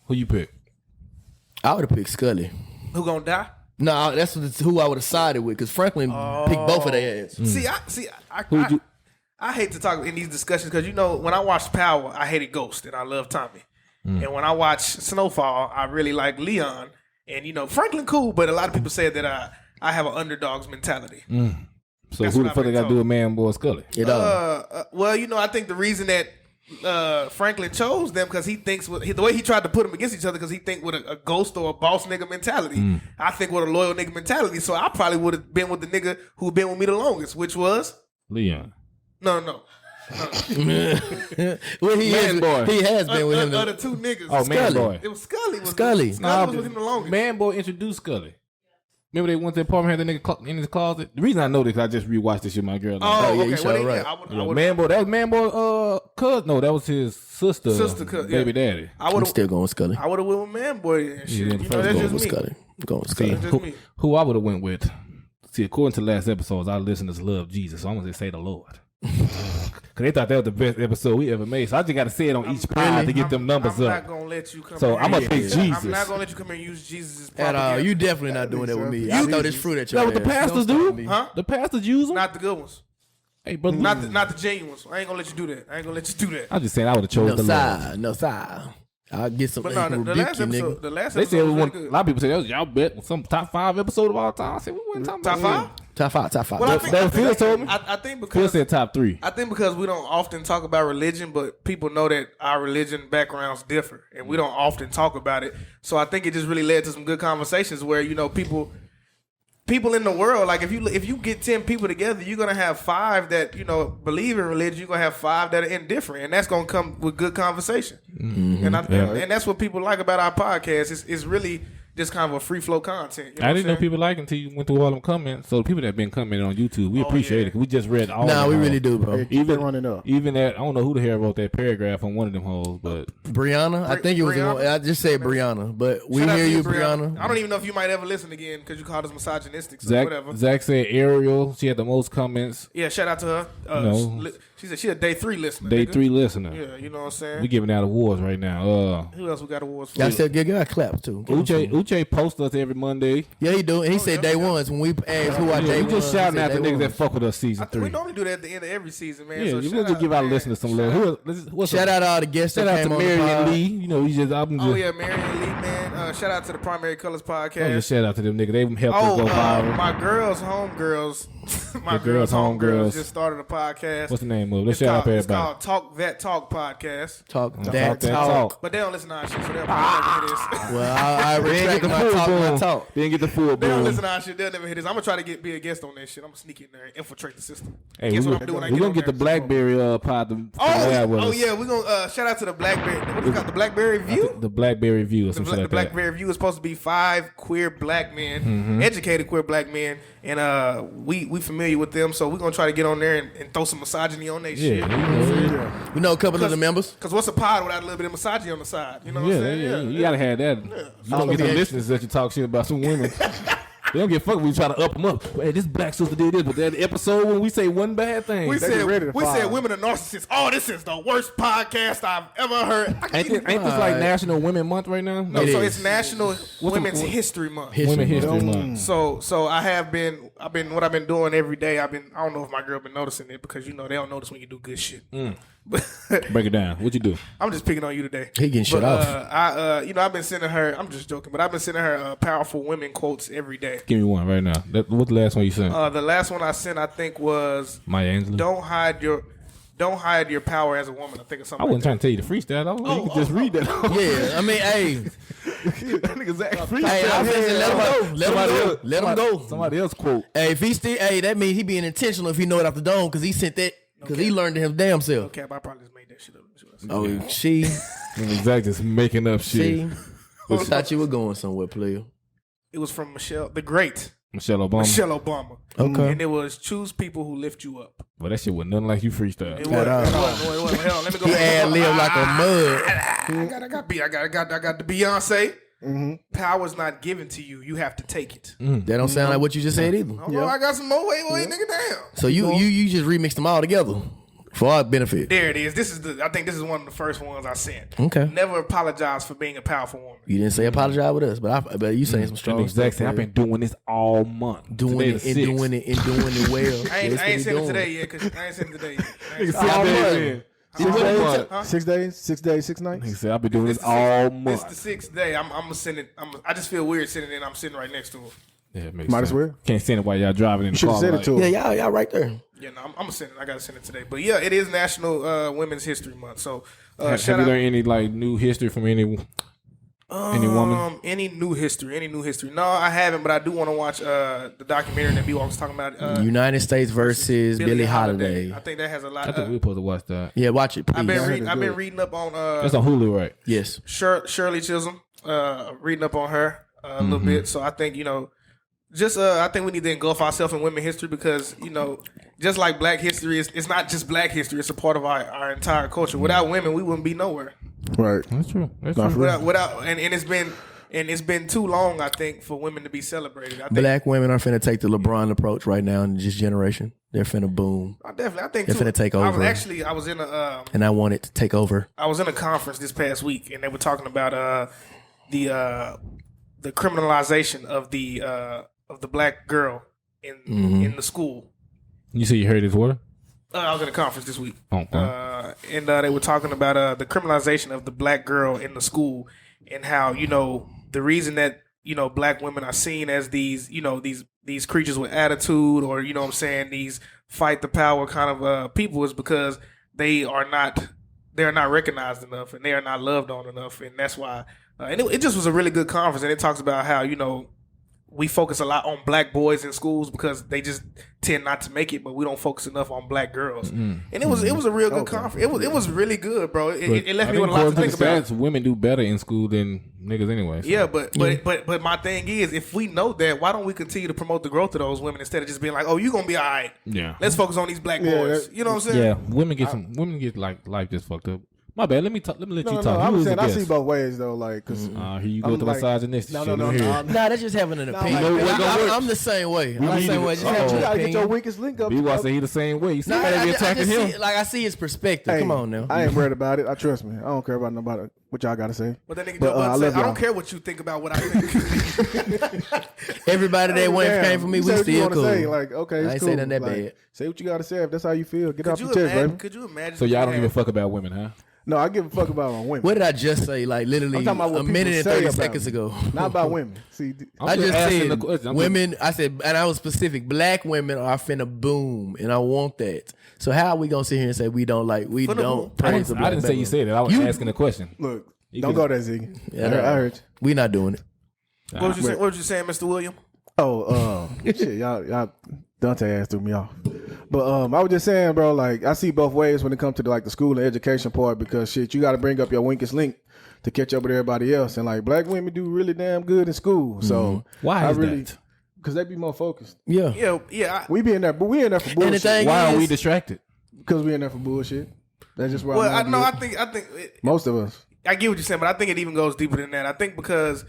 A: Who you pick?
C: I would have picked Scully.
B: Who gonna die?
C: No, that's who I would have sided with because Franklin picked both of their ass.
B: I hate to talk in these discussions because when I watched Power, I hated Ghost and I love Tommy, and when I watched Snowfall, I really like Leon and Franklin cool, but a lot of people say that I have an underdog's mentality.
A: So
B: That's
A: who
B: what
A: the
B: I've
A: fuck
B: been
A: they got to
B: told.
A: do with Man Boy Scully?
B: Well, I think the reason that Franklin chose them because he thinks the way he tried to put them against each other because he think with a ghost or a boss nigga mentality. I think with a loyal nigga mentality. So I probably would have been with the nigga who been with me the longest, which was
A: Leon.
B: no.
C: Well, he
A: Boy.
C: He has been with him.
B: Other two niggas.
A: Oh, Man
C: Scully.
A: Boy.
B: It was Scully.
C: Scully.
B: Scully was with him the longest.
A: Man Boy introduced Scully. Remember they went to the apartment, had the nigga in his closet? The reason I know this is I just rewatched this shit with my girl.
B: Oh,
C: yeah,
B: okay.
C: you sure
B: Well,
C: right.
B: I would
A: Man Boy, that was Man Boy cousin. No, that was his sister. Baby daddy.
B: I
C: I'm
B: would
C: still going with Scully.
B: I would have went with Man Boy and shit.
A: Yeah,
B: That's
A: going
B: just
C: with
B: me.
C: Scully. I'm going with
A: See,
C: Scully.
B: That's just me.
A: who I would have went with. See, according to last episodes, our listeners love Jesus, so I'm gonna say the Lord. Cause they thought that was the best episode we ever made. So I just gotta say it on each pod to get them numbers
B: I'm
A: up.
B: not gonna let you come.
A: So
B: here.
A: I'm gonna pick Jesus.
B: I'm not gonna let you come here and use Jesus as
C: At
B: propaganda.
C: all. You definitely not doing that with me. I throw this fruit at you.
A: That what the pastors do?
B: Huh?
A: The pastors use them?
B: Not the good ones.
A: Hey, brother.
B: Not the genuine ones. I ain't gonna let you do that. I ain't gonna let you do that.
A: I'm just saying I would have chose
C: No
A: the Lord.
C: side. No side. I'll get some.
B: But no, the
C: rebuke
B: last
C: you,
B: episode,
C: nigga.
B: the last
A: They
B: episode
A: said
B: was
A: a
B: really
A: lot
B: good.
A: of people say that was y'all bet some top 5 episode of all time. I said we wasn't talking
B: Top
A: about
B: five?
C: Top five.
B: Well, I
A: That Phil told me.
B: I think
A: Phil
B: because
A: said top 3.
B: I think because we don't often talk about religion, but people know that our religion backgrounds differ, and we don't often talk about it. So I think it just really led to some good conversations where people in the world, like if you get 10 people together, you're gonna have 5 that believe in religion. You're gonna have 5 that are indifferent, and that's gonna come with good conversation. And and that's what people like about our podcast. It's really just kind of a free flow content. You know
A: I
B: what
A: didn't know
B: I'm saying?
A: people like it until you went through all them comments. So the people that been commenting on YouTube, we appreciate
B: yeah.
A: it. 'Cause we just read all.
C: Nah,
A: of
C: we
A: them
C: really
A: hoes.
C: do, bro.
D: Keep it running up.
A: Even that, I don't know who the hell wrote that paragraph on one of them hoes, but
C: Brianna, I think it was.
B: Brianna?
C: I just said Brianna, but we
B: Shout out
C: hear
B: to
C: you, Brianna.
B: I don't even know if you might ever listen again because you called us misogynistic. So whatever.
A: Zach said Ariel. She had the most comments.
B: Yeah, shout out to her.
A: No.
B: She said she a day 3 listener.
A: Day
B: nigga.
A: 3 listener.
B: Yeah, you know what I'm saying.
A: We giving out awards right now.
B: Who else we got awards for?
C: Y'all still give a clap too. Give him some.
A: Uche posts us every Monday.
C: Yeah, he do. And he said day ones when we asked who our day
A: Yeah, we
C: ones.
A: just
C: he
A: shouting
C: said
A: out the
C: day
A: nneed that
C: ones.
A: fuck with us season
B: We
A: 3.
B: normally do that at the end of every season, man.
A: Yeah,
B: So
A: we
B: shout
A: just give our
B: man.
A: listeners some love. What's
C: Shout out all the guests
A: Shout
C: that
A: out to
C: came on the
A: Mary and
C: pod.
A: Lee. You know, we just I'm
B: Oh
A: just,
B: yeah, Marion Lee, man. Shout out to the Primary Colors
A: I'm
B: podcast.
A: just shout out to them niggas. They helped us go viral.
B: My girls, homegirls, my
A: The girls,
B: girls, homegirls
A: homegirls.
B: just started a podcast.
A: What's the name of it? Let's
B: It's
A: shout out
B: called,
A: to
B: it's
A: everybody.
B: called Talk That Talk podcast.
C: Talk
A: Talk
C: that
A: that
C: talk.
B: But they don't listen to our shit, so they'll probably never hear this.
C: Well, I
A: They didn't
C: retract
A: get the
C: my
A: full
C: talk. My
A: boom.
C: talk.
A: They didn't get the full
B: They don't
A: boom.
B: listen to our shit. They'll never hear this. I'm gonna try to be a guest on that shit. I'm gonna sneak in there and infiltrate the system.
A: Hey,
B: Guess
A: we
B: what I'm doing? when I
A: we gonna
B: on
A: get the
B: there?
A: BlackBerry pod to collab with
B: Oh
A: us.
B: yeah, we're gonna shout out to the BlackBerry. What is it called? The BlackBerry View.
A: The BlackBerry View or
B: The
A: some shit like that.
B: BlackBerry View is supposed to be 5 queer black men,
A: Mm-hmm.
B: educated queer black men, and we familiar with them, so we're gonna try to get on there and throw some misogyny on their shit.
A: Yeah, you know,
C: We know a couple of the members.
B: Because what's a pod without a little bit of misogyny on the side? You know what I'm saying?
A: yeah, you gotta have that. You don't get the listeners that you talk shit about some women. They don't get fucked when we try to up them up. Hey, this black sister did this, but that episode when we say one bad thing,
B: We
D: They get ready to fire.
B: said women are narcissists. Oh, this is the worst podcast I've ever heard.
A: ain't this like National Women Month right now?
B: No,
C: It
B: so
C: is.
B: it's National Women's
A: what-
B: History Month.
A: Women History
D: Month.
A: Month.
B: So I've been what I've been doing every day. I don't know if my girl been noticing it because they don't notice when you do good shit.
A: Break it down. What you do?
B: I'm just picking on you today.
C: He getting shit off.
B: I've been sending her. I'm just joking, but I've been sending her powerful women quotes every day.
A: Give me one right now. What's the last one you sent?
B: The last one I sent, I think, was
A: Maya Angelou.
B: Don't hide your power as a woman. I think it's something.
A: I wasn't trying to tell you to freestyle. I was you could just read that.
C: Yeah, I mean, hey,
A: That nigga Zach freestyle.
C: hey, I said, let him go. Let him go.
A: Somebody else quote.
C: Hey, if he still, hey, that means he being intentional if he know it off the dome because he sent that because he learned it his damn self.
B: Okay, I probably just made that shit up.
C: Oh, she,
A: Zach just making up shit.
C: she, I thought you were going somewhere, player.
B: It was from the great
A: Michelle Obama.
B: Michelle Obama.
C: Okay.
B: And it was choose people who lift you up.
A: But that shit was nothing like you freestyle.
B: It wasn't. Hell, let me go.
C: He ad-lib like a mud.
B: I got the Beyonce. Power's not given to you. You have to take it.
C: That don't sound like what you just said either.
B: Oh, I got some more. Wait, nigga, damn.
C: So you just remixed them all together for our benefit.
B: There it is. I think this is one of the first ones I sent.
C: Okay.
B: Never apologize for being a powerful woman.
C: You didn't say apologize with us, but you saying some
A: That
C: strong
A: nigga Zach
C: stuff.
A: said, I've been doing this all month.
C: doing it and doing it well.
B: I ain't sent it today yet. I ain't sent it today yet. I ain't
A: All month.
D: 6 days, 6 days, 6 nights.
A: He said, I've been doing this all month.
B: This is the 6th day. I'm gonna send it. I just feel weird sitting in. I'm sitting right next to him.
A: Yeah, it makes
D: Might as
A: sense.
D: well.
A: Can't send it while y'all driving in the
D: Should
A: car.
D: have said it to him.
C: Yeah, y'all right there.
B: Yeah, no, I'm gonna send it. I gotta send it today. But yeah, it is National Women's History Month. So
A: Have
B: shout
A: you
B: out.
A: learned any like new history from any woman?
B: Any new history? No, I haven't. But I do want to watch the documentary that B-Walk was talking about.
C: United States versus Billie Holiday.
B: I think that has a lot.
A: I think we were supposed to watch that.
C: Yeah, watch it, please.
B: I've been reading up on
A: That's on Hulu, right?
C: Yes.
B: Shirley Chisholm. Reading up on her a little bit. So I think I think we need to engulf ourselves in women history because just like Black history, it's not just Black history. It's a part of our entire culture. Without women, we wouldn't be nowhere.
D: Right.
A: That's true. That's
D: Not
A: true.
D: for real.
B: Without and it's been too long, I think, for women to be celebrated. I think,
C: Black women are finna take the LeBron approach right now in this generation. They're finna boom.
B: I think
C: They're
B: too.
C: finna take over.
B: I was in a
C: And I want it to take over.
B: I was in a conference this past week, and they were talking about the criminalization of the black girl in the school.
A: You see, you heard his word?
B: I was in a conference this week,
A: Okay.
B: and they were talking about the criminalization of the black girl in the school, and how the reason that black women are seen as these these creatures with attitude, or what I'm saying, these fight the power kind of people, is because they're not recognized enough and they are not loved on enough, and that's why. And it just was a really good conference, and it talks about how we focus a lot on black boys in schools because they just tend not to make it, but we don't focus enough on black girls. And it was a real good conference. It was really good, bro. It left me with a lot to think about.
A: Women do better in school than niggas anyway. So.
B: Yeah, but my thing is, if we know that, why don't we continue to promote the growth of those women instead of just being like, oh, you gonna be all right?
A: Yeah.
B: Let's focus on these black boys. You know what I'm saying?
A: Yeah, women get like life just fucked up. My bad. Let me let you talk.
D: I'm saying I see both ways though. Like, cause
A: here you go
D: I'm
A: to
D: like,
A: misogynist.
D: No,
A: shit.
D: no,
A: Let me hear it.
C: Nah, that's just having an opinion. I'm the same way. I'm the same way. Just have
D: you
C: an
D: gotta get your
C: opinion.
D: weakest link up.
A: B-Wall say he the same way. You see
C: Nah,
A: how they be
C: I
A: attacking
C: just
A: him?
C: see, I see his perspective.
D: Hey,
C: Come on now.
D: I ain't worried about it. I trust me. I don't care about nobody. What y'all gotta say?
B: But that nigga
D: But,
B: Joe Budden
D: I
B: said,
D: love
B: I don't
D: y'all.
B: care what you think about what I think.
C: Everybody that went
D: Damn.
C: came for me,
D: You
C: we
D: say what you
C: still
D: wanna
C: cool.
D: Say. Like, okay, it's
C: I ain't
D: cool.
C: say nothing that
D: Like,
C: bad.
D: Say what you gotta say. If that's how you feel, get it off
B: Could
D: your chest, baby.
B: could you imagine?
A: So y'all don't give a fuck about women, huh?
D: No, I give a fuck about my women.
C: What did I just say? Like literally
D: I'm talking about what
C: a minute and
D: people say
C: 30
D: about
C: seconds
D: me.
C: ago.
D: Not about women. See,
C: I
A: just
C: just
A: asking
C: said
A: the question.
C: women. I said, and I was specific. Black women are finna boom, and I want that. So how are we gonna sit here and say we don't
B: boom.
C: praise the black
A: I didn't say you said it. I was asking the question.
D: look,
A: You
D: don't
A: could-
D: go there, Ziggy.
C: Yeah,
D: I heard you.
C: We not doing it.
B: What was you saying, Mr. William?
D: Oh, shit, y'all, Dante ass threw me off. But I was just saying, bro, like I see both ways when it comes to the school and education part, because shit, you got to bring up your weakest link to catch up with everybody else, and like black women do really damn good in school. So
A: Why
D: I
A: is
D: really,
A: that?
D: because they be more focused.
C: Yeah.
B: Yeah.
D: We be in there, but we in there for
C: And the
D: bullshit.
C: thing
A: Why are
C: is,
A: we distracted?
D: Because we in there for bullshit. That's just where
B: Well,
D: I'm
B: I
D: at.
B: think
D: Most of us.
B: I get what you're saying, but I think it even goes deeper than that. I think because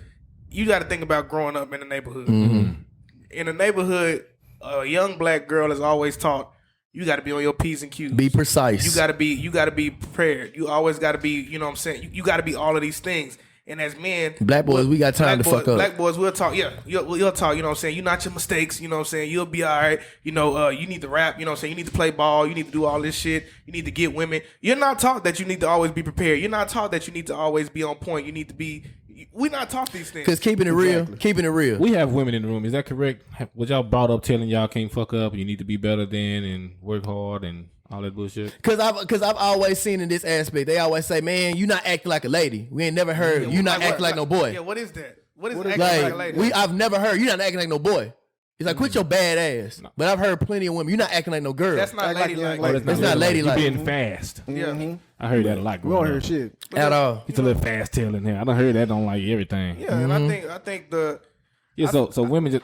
B: you got to think about growing up in the neighborhood. In the neighborhood, a young black girl is always taught you got to be on your P's and Q's.
C: be precise.
B: You got to be prepared. You always got to be, you know what I'm saying? You got to be all of these things. And as men,
C: Black boys, we got time to fuck up.
B: Black boys, we'll talk. Yeah, you'll talk. You know what I'm saying? You're not your mistakes. You know what I'm saying? You'll be all right. You know, you need to rap. You know what I'm saying? You need to play ball. You need to do all this shit. You need to get women. You're not taught that you need to always be prepared. You're not taught that you need to always be on point. You need to be. We're not taught these things.
C: Because keeping it real.
A: We have women in the room. Is that correct? Was y'all brought up telling y'all can't fuck up? You need to be better than and work hard and all that bullshit?
C: Cause I've always seen in this aspect, they always say, man, you not acting like a lady. We ain't never heard you not acting like no boy.
B: Yeah, what is that? What is acting like a lady?
C: I've never heard you not acting like no boy. It's like quit your bad ass. But I've heard plenty of women, you're not acting like no girl.
B: That's not ladylike.
C: That's not ladylike.
A: You being fast.
B: Yeah.
A: I heard that a lot.
D: We don't hear shit
C: at all.
A: He's a little fast telling here. I done heard that on like everything.
B: Yeah, and I think
A: so women just.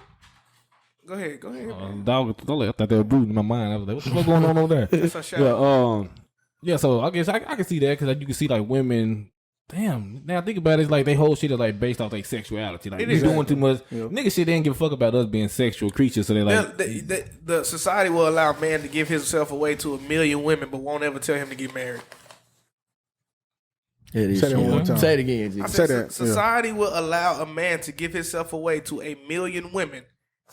B: Go ahead.
A: Dog, I thought they were brooding in my mind. I was like, what the fuck going on over there?
B: That's a shout.
A: Yeah, so I guess I can see that because you can see like women. Damn, now think about it, it's like they whole shit is like based off their sexuality. Like they doing too much. Nigga shit, they ain't give a fuck about us being sexual creatures. So they like
B: the society will allow a man to give himself away to 1 million women, but won't ever tell him to get married.
C: It is.
D: Say that one more time.
C: Say it again, G.
B: I said society will allow a man to give himself away to 1 million women,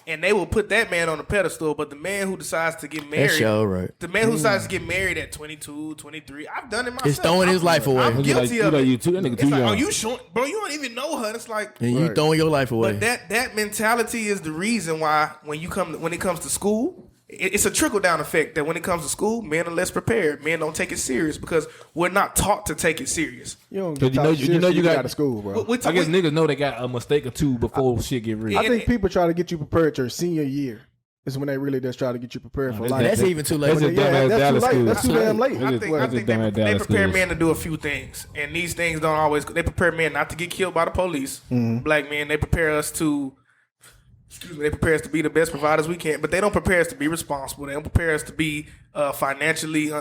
B: and they will put that man on a pedestal. But the man who decides to get married,
C: that's all right.
B: The man who decides to get married at 22, 23, I've done it myself.
C: It's throwing his life away.
B: I'm guilty of it.
A: You too, that nigga too
B: It's like,
A: young.
B: oh, you showing, bro? You don't even know her. It's like,
C: and you throwing your life away.
B: but that mentality is the reason why when it comes to school, it's a trickle down effect. That when it comes to school, men are less prepared. Men don't take it serious because we're not taught to take it serious.
D: You don't get you got out of school, bro.
A: I guess niggas know they got a mistake or two before shit get real.
D: I think people try to get you prepared your senior year. Is when they really just try to get you prepared for life.
C: That's even too late.
D: That's too damn late.
B: I think they prepare men to do a few things, and these things don't always. They prepare men not to get killed by the police. Black men, they prepare us to. They prepare us to be the best providers we can, but they don't prepare us to be responsible. They don't prepare us to be financially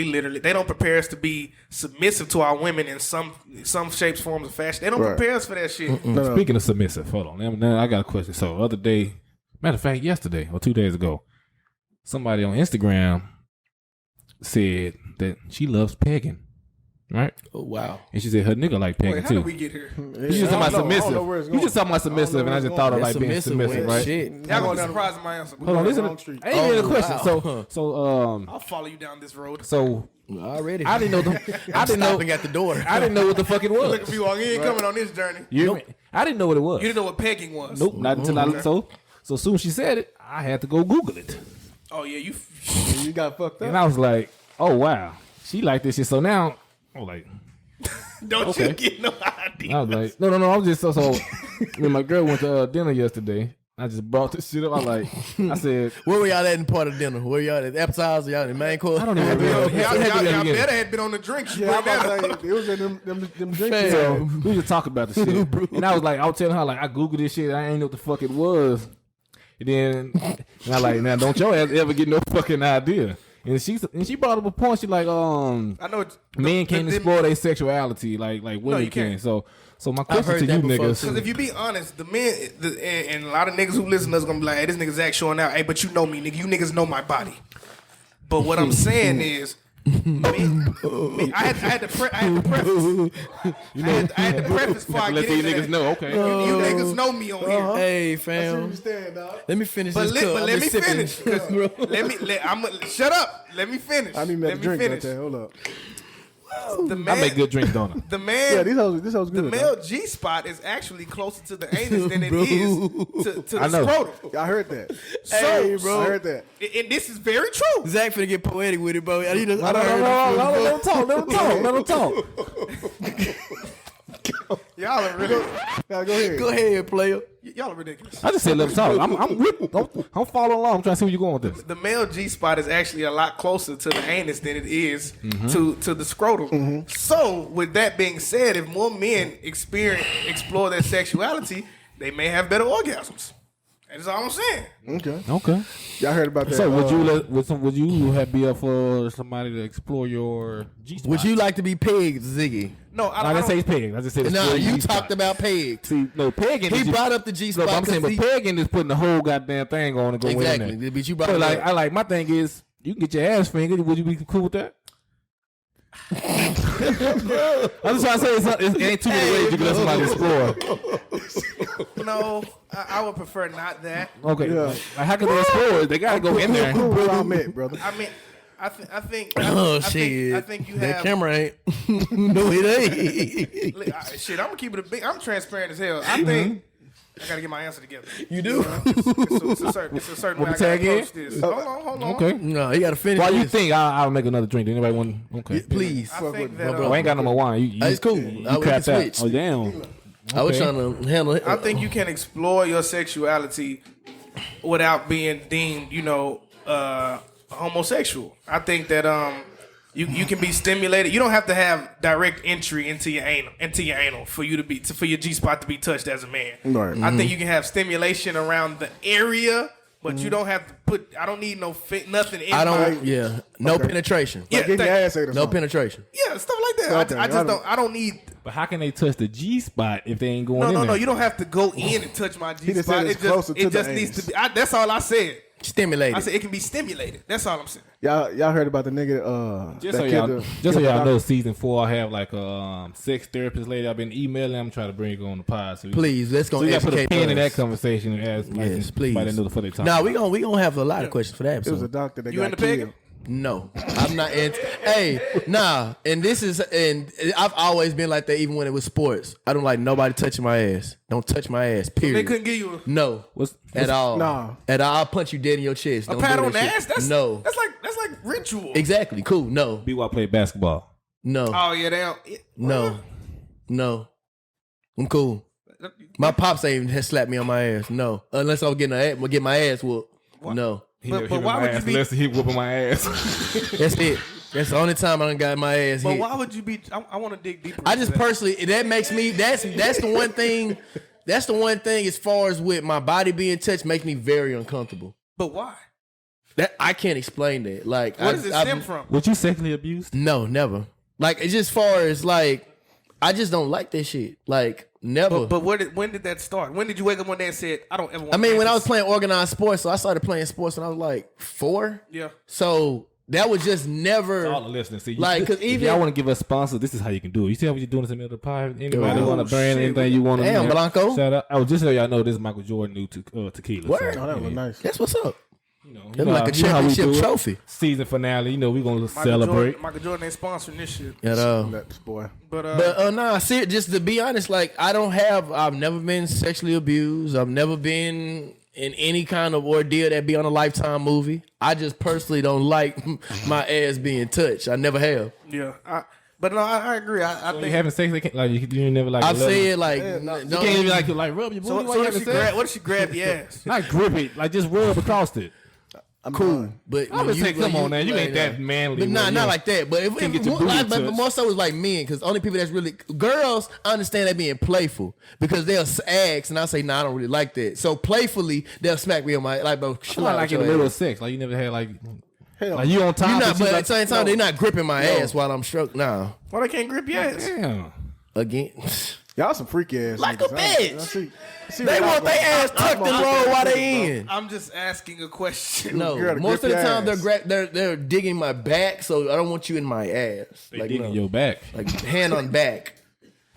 B: literate. They don't prepare us to be submissive to our women in some shapes, forms, or fashion. They don't prepare us for that shit.
A: No. Speaking of submissive, hold on. Now I got a question. So the other day, matter of fact, yesterday or 2 days ago, somebody on Instagram said that she loves pegging. Right?
C: Oh, wow.
A: And she said her nigga like pegging too.
B: How did we get here?
A: You just talking about submissive. You just talking about submissive, and I just thought of like being submissive, right?
C: Shit.
B: Y'all gonna be surprised at my answer.
A: Hold on, listen. I ain't even a question. So
B: I'll follow you down this road.
A: So
C: already,
A: I didn't know. I didn't know
C: at the door.
A: I didn't know what the fuck it was.
B: Look at me walking. You ain't coming on this journey.
A: I didn't know what it was.
B: You didn't know what pegging was.
A: Nope, not until I so soon she said it, I had to go Google it.
B: Oh yeah,
D: you got fucked up.
A: And I was like, oh wow, she like this shit. So now I'm like.
B: Don't you get no idea.
A: I was like, no. I was just so. When my girl went to dinner yesterday, I just brought this shit up. I said,
C: where were y'all at in part of dinner? Where y'all at? Appetizer? Y'all in the main course?
A: I don't even know.
B: Y'all better had been on the drinks.
D: Yeah, it was in them drinks.
A: So we just talking about the shit, and I was telling her like I googled this shit. I ain't know what the fuck it was. And then and I like, now don't your ass ever get no fucking idea. And she brought up a point. She like,
B: I know
A: men can't explore their sexuality like women can. So my question to you niggas,
B: because if you be honest, the men and a lot of niggas who listen to us gonna be like, hey, this nigga Zach showing out. Hey, but you know me, nigga. You niggas know my body. But what I'm saying is, I had to preface. I had to preface before I
A: let
B: get
A: these
B: into
A: niggas
B: that.
A: know. Okay,
B: You niggas know me on here.
C: Hey, fam. Let me finish this cup.
B: But let me finish. Shut up. Let me finish.
D: I need me a drink right there. Hold up.
B: The man,
A: I make good drinks, don't I?
B: The man,
D: yeah, this hoes good.
B: The male G spot is actually closer to the anus than it is to the scrotum.
D: I heard that.
C: Hey, bro.
D: I heard that.
B: And this is very true.
C: Zach finna get poetic with it, bro.
A: Let him talk.
B: Y'all are really.
D: Now go ahead.
C: Go ahead, player.
B: Y'all are ridiculous.
A: I just said let him talk. I'm following along. I'm trying to see where you're going with this.
B: The male G spot is actually a lot closer to the anus than it is to the scrotum. So, with that being said, if more men explore their sexuality, they may have better orgasms. That's all I'm saying.
A: Okay.
D: Y'all heard about that?
A: So would you be up for somebody to explore your G spot?
C: Would you like to be pegged, Ziggy?
B: No,
A: I didn't say pegging. I just said
C: no. You talked about pegged.
A: See, no pegging.
C: He brought up the G spot.
A: No, I'm saying, but pegging is putting the whole goddamn thing on and going in there.
C: Exactly. But you brought
A: so like, my thing is, you can get your ass fingered. Would you be cool with that? I'm just trying to say it ain't too many ways you can let somebody explore.
B: No, I would prefer not that.
A: Okay,
D: Yeah.
A: like, how can they explore? They gotta go in there.
D: Cool where I'm at, brother.
B: I mean, I think.
C: Oh shit!
B: I think you
C: that
B: have.
C: camera ain't. No, it ain't.
B: Shit, I'm gonna keep it a big. I'm transparent as hell. I think I gotta get my answer together.
C: You do?
B: It's a certain way I
A: the
B: gotta
A: tag in?
B: approach this. Hold on.
A: Okay.
C: No, you gotta finish.
A: While you
C: this.
A: think I'll make another drink? Anybody want? Okay,
C: Please.
B: I think that.
A: Oh, I ain't got no more wine. You
C: It's cool.
A: You
C: I
A: crapped
C: can
A: out.
C: switch.
A: Oh damn.
C: I was
A: Okay.
C: trying to handle it.
B: I think you can explore your sexuality without being deemed, homosexual. I think that you can be stimulated. You don't have to have direct entry into your anal for you to be for your G spot to be touched as a man.
D: Right.
B: I think you can have stimulation around the area, but you don't have to put. I don't need nothing in.
C: I
B: my,
C: don't. Yeah. No penetration.
B: Yeah,
D: Like, get your
B: thank-
D: ass ate or
C: No
D: something.
C: penetration.
B: yeah, stuff like that.
D: Okay,
B: I just don't. I don't need.
A: But how can they touch the G spot if they ain't going in
B: No.
A: there?
B: You don't have to go in and touch my G
D: He just
B: spot.
D: said it's
B: It just
D: closer to
B: it
D: the
B: just needs
D: anus.
B: to be. That's all I said.
C: Stimulated.
B: I said it can be stimulated. That's all I'm saying.
D: Y'all heard about the nigga?
A: Just
D: that
A: so
D: killed
A: y'all,
D: the-
A: just so
D: killed the
A: y'all know,
D: doctor?
A: season 4 I have like a sex therapist lady. I've been emailing. I'm trying to bring her on the pod. So
C: Please, let's go
A: so you got to put a
C: educate
A: pin in that
C: us.
A: conversation and ask.
C: Yes, please.
A: Somebody know the time.
C: Nah, we gonna have a lot of questions for that
D: It was a
C: episode.
D: doctor that
B: You
D: got
B: into pegging?
D: killed.
C: No, I'm not. Hey, nah. And I've always been like that. Even when it was sports, I don't like nobody touching my ass. Don't touch my ass.
B: They
C: Period.
B: couldn't give you
C: No.
A: What's
C: At all.
D: Nah.
C: At all. I'll punch you dead in your chest.
B: a
C: Don't
B: pat
C: do
B: on the
C: that
B: ass.
C: shit. No.
B: That's like ritual.
C: Exactly. Cool. No.
A: BY played basketball?
C: No.
B: Oh yeah, they don't.
C: No. I'm cool. My pops ain't even slapped me on my ass. No. Unless I was get my ass whooped. No.
A: He
B: But
A: never hit
B: why
A: my
B: would you
A: ass
B: be-
A: unless he whooping my ass.
C: That's it. That's the only time I done got my ass
B: But
C: hit.
B: why would you be? I want to dig deeper.
C: I
B: into
C: just
B: that.
C: personally, that makes me, that's the one thing, that's the one thing as far as with my body being touched makes me very uncomfortable.
B: But why?
C: That I can't explain that. Like,
B: Where does it stem from?
A: Was you sexually abused?
C: No, never. Like, it's just far as like, I just don't like that shit. Like, never.
B: But when did that start? When did you wake up one day and said, "I don't ever"? want
C: I mean, when I was
B: this"?
C: playing organized sports, so I started playing sports when I was like 4.
B: Yeah.
C: So that was just never.
A: All the listeners, see,
C: Like, 'cause
A: if
C: even-
A: y'all want to give us sponsors, this is how you can do it. You see how we doing this in the middle of the pie? Anybody
C: Oh,
A: want to brand
B: shit.
A: anything you want to?
C: Damn, Blanco.
A: Shout out! Oh, just so y'all know, this is Michael Jordan new tequila.
C: Word.
A: So,
D: Oh, that was
A: yeah.
D: nice.
C: That's what's up.
A: You know,
C: That's like a
A: you know how we
C: championship
A: do it.
C: trophy.
A: Season finale. You know, we gonna
B: Michael
A: celebrate.
B: Michael Jordan ain't sponsoring this shit.
C: At all.
D: Nuts, boy.
B: But
C: Nah, see, just to be honest, like I've never been sexually abused. I've never been in any kind of ordeal that be on a Lifetime movie. I just personally don't like my ass being touched. I never have.
B: yeah, I agree. I
A: So you
B: think.
A: having sex? They can't, like you never like.
C: I've
A: love it?
C: said like,
A: You can't even like rub your booty
B: So,
A: while
B: so
A: you
B: what,
A: having
B: if she
A: sex.
B: what if she grab your ass?
A: Not grip it, like just rub across it.
D: I'm
C: cool,
D: done.
C: but
A: I would say, come on, man, you ain't that manly.
C: But
A: where
C: not
A: you
C: like that. But if
A: can get your
C: more,
A: booty
C: but
A: touched.
C: more so it's like men, because only people that's really girls. I understand that being playful because they'll ask, and I say, "Nah, I don't really like that." So playfully, they'll smack me on my like, bro.
A: I'm
C: chill
A: not
C: out
A: like
C: with
A: in the
C: your
A: middle
C: ass.
A: of sex. Like you never had like
D: Hell,
A: like you on top.
C: You not,
A: and she
C: but
A: like,
C: at the same time, they're not gripping my ass while I'm struck. Nah,
B: Why they can't grip your ass?
A: damn.
C: again.
D: y'all some freaky ass
C: Like
D: niggas.
C: a
D: I
C: bitch.
D: see
C: They
D: what
C: want
D: I'm
C: their
D: going-
C: ass tucked and rolled while they in.
B: I'm just asking a question.
C: No,
D: You gotta
C: most of
D: grip
C: the
D: your
C: time
D: ass.
C: they're digging my back, so I don't want you in my ass.
A: They
C: Like
A: digging
C: no.
A: your back.
C: Like hand on back.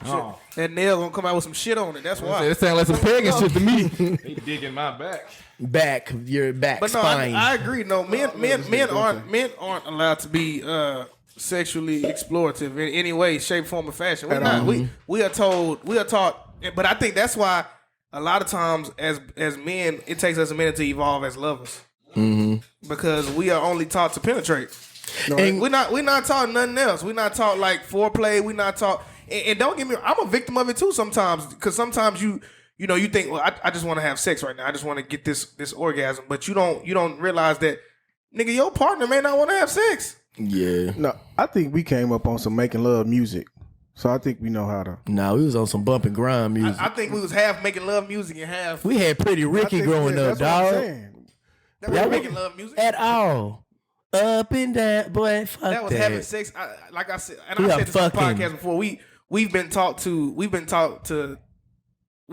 A: Oh.
B: That nail gonna come out with some shit on it. That's why.
A: It sound like some pagan shit to me. They digging my back.
C: Back, your back,
B: But no,
C: spine.
B: I agree. No, men aren't allowed to be sexually explorative in any way, shape, form, or fashion. We're not. We are taught. But I think that's why a lot of times as men, it takes us a minute to evolve as lovers because we are only taught to penetrate.
C: And-
B: We're not taught nothing else. We're not taught like foreplay. We're not taught. And don't get me wrong, I'm a victim of it too sometimes because sometimes you think, well, I just want to have sex right now. I just want to get this orgasm, but you don't realize that, nigga, your partner may not want to have sex.
C: yeah.
D: No, I think we came up on some making love music, so I think we know how to.
C: Nah, we was on some bump and grind music.
B: I think we was half making love music and half
C: we had Pretty
D: I
C: Ricky
D: think,
C: growing
D: yeah,
C: up,
D: that's what I'm
C: dog.
D: saying.
B: that was making love music.
C: At all. Up and down, boy, fuck
B: That was having sex. Like I said, and
C: We
B: I
C: are
B: said this on the
C: fucking.
B: podcast before. We've been taught to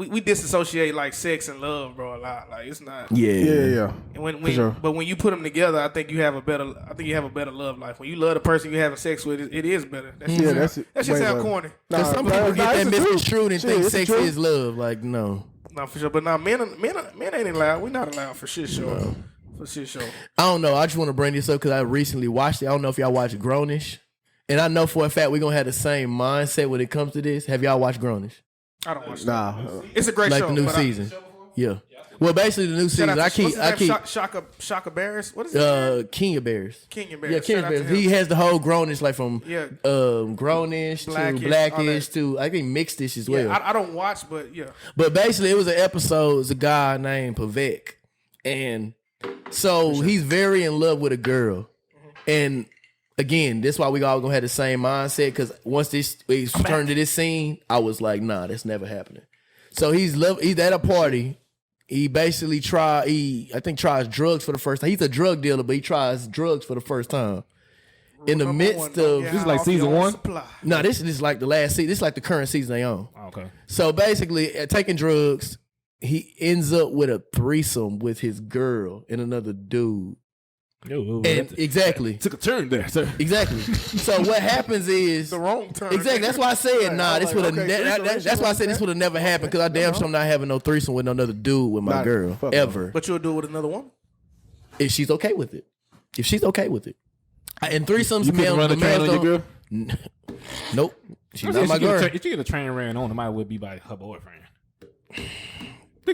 B: we disassociate like sex and love, bro, a lot. Like it's not.
D: Yeah.
B: And when
D: sure.
B: but when you put them together, I think you have a better love life. When you love the person you're having sex with, it is better. That's just how corny.
C: Because some people get that misconstrued and think sex
D: true.
C: is love. Like no.
B: No, for sure. But now men ain't allowed. We're not allowed for shit show.
C: No.
B: For shit show.
C: I don't know. I just want to bring this up because I recently watched it. I don't know if y'all watch Grownish. And I know for a fact we're going to have the same mindset when it comes to this. Have y'all watched Grownish?
B: I don't watch
D: Nah.
B: that. It's a great
C: Like
B: show.
C: the new season. Yeah. Well, basically the new season. I keep
B: Shaka Bears. What is it?
C: Kenya Bears.
B: Kenya Bears.
C: Yeah, Kenya Bears. He has the whole Grownish, like from Grownish
B: Blackish,
C: to Blackish to I think Mixedish as well.
B: I don't watch, but yeah.
C: But basically, it was an episode. It's a guy named Pavek, and so he's very in love with a girl. And again, that's why we all gonna have the same mindset. Because once we turned to this scene, I was like, nah, that's never happening. So he's at a party. He basically tries drugs for the first time. He's a drug dealer, but he tries drugs for the first time. In the midst of
A: this is like season 1.
C: No, this is like the last season. This is like the current season they on.
A: Okay.
C: So basically, taking drugs, he ends up with a threesome with his girl and another dude. Exactly.
A: Took a turn there, sir.
C: Exactly. So what happens is
B: the wrong turn.
C: Exactly. That's why I said this would have. That's why I said this would have never happened because I damn sure I'm not having no threesome with another dude with my girl ever.
B: But you'll do it with another woman
C: if she's okay with it. If she's okay with it. And threesomes,
A: you can run a train on your girl.
C: Nope. She's not my girl.
A: If you get a train ran on, it might well be by her boyfriend.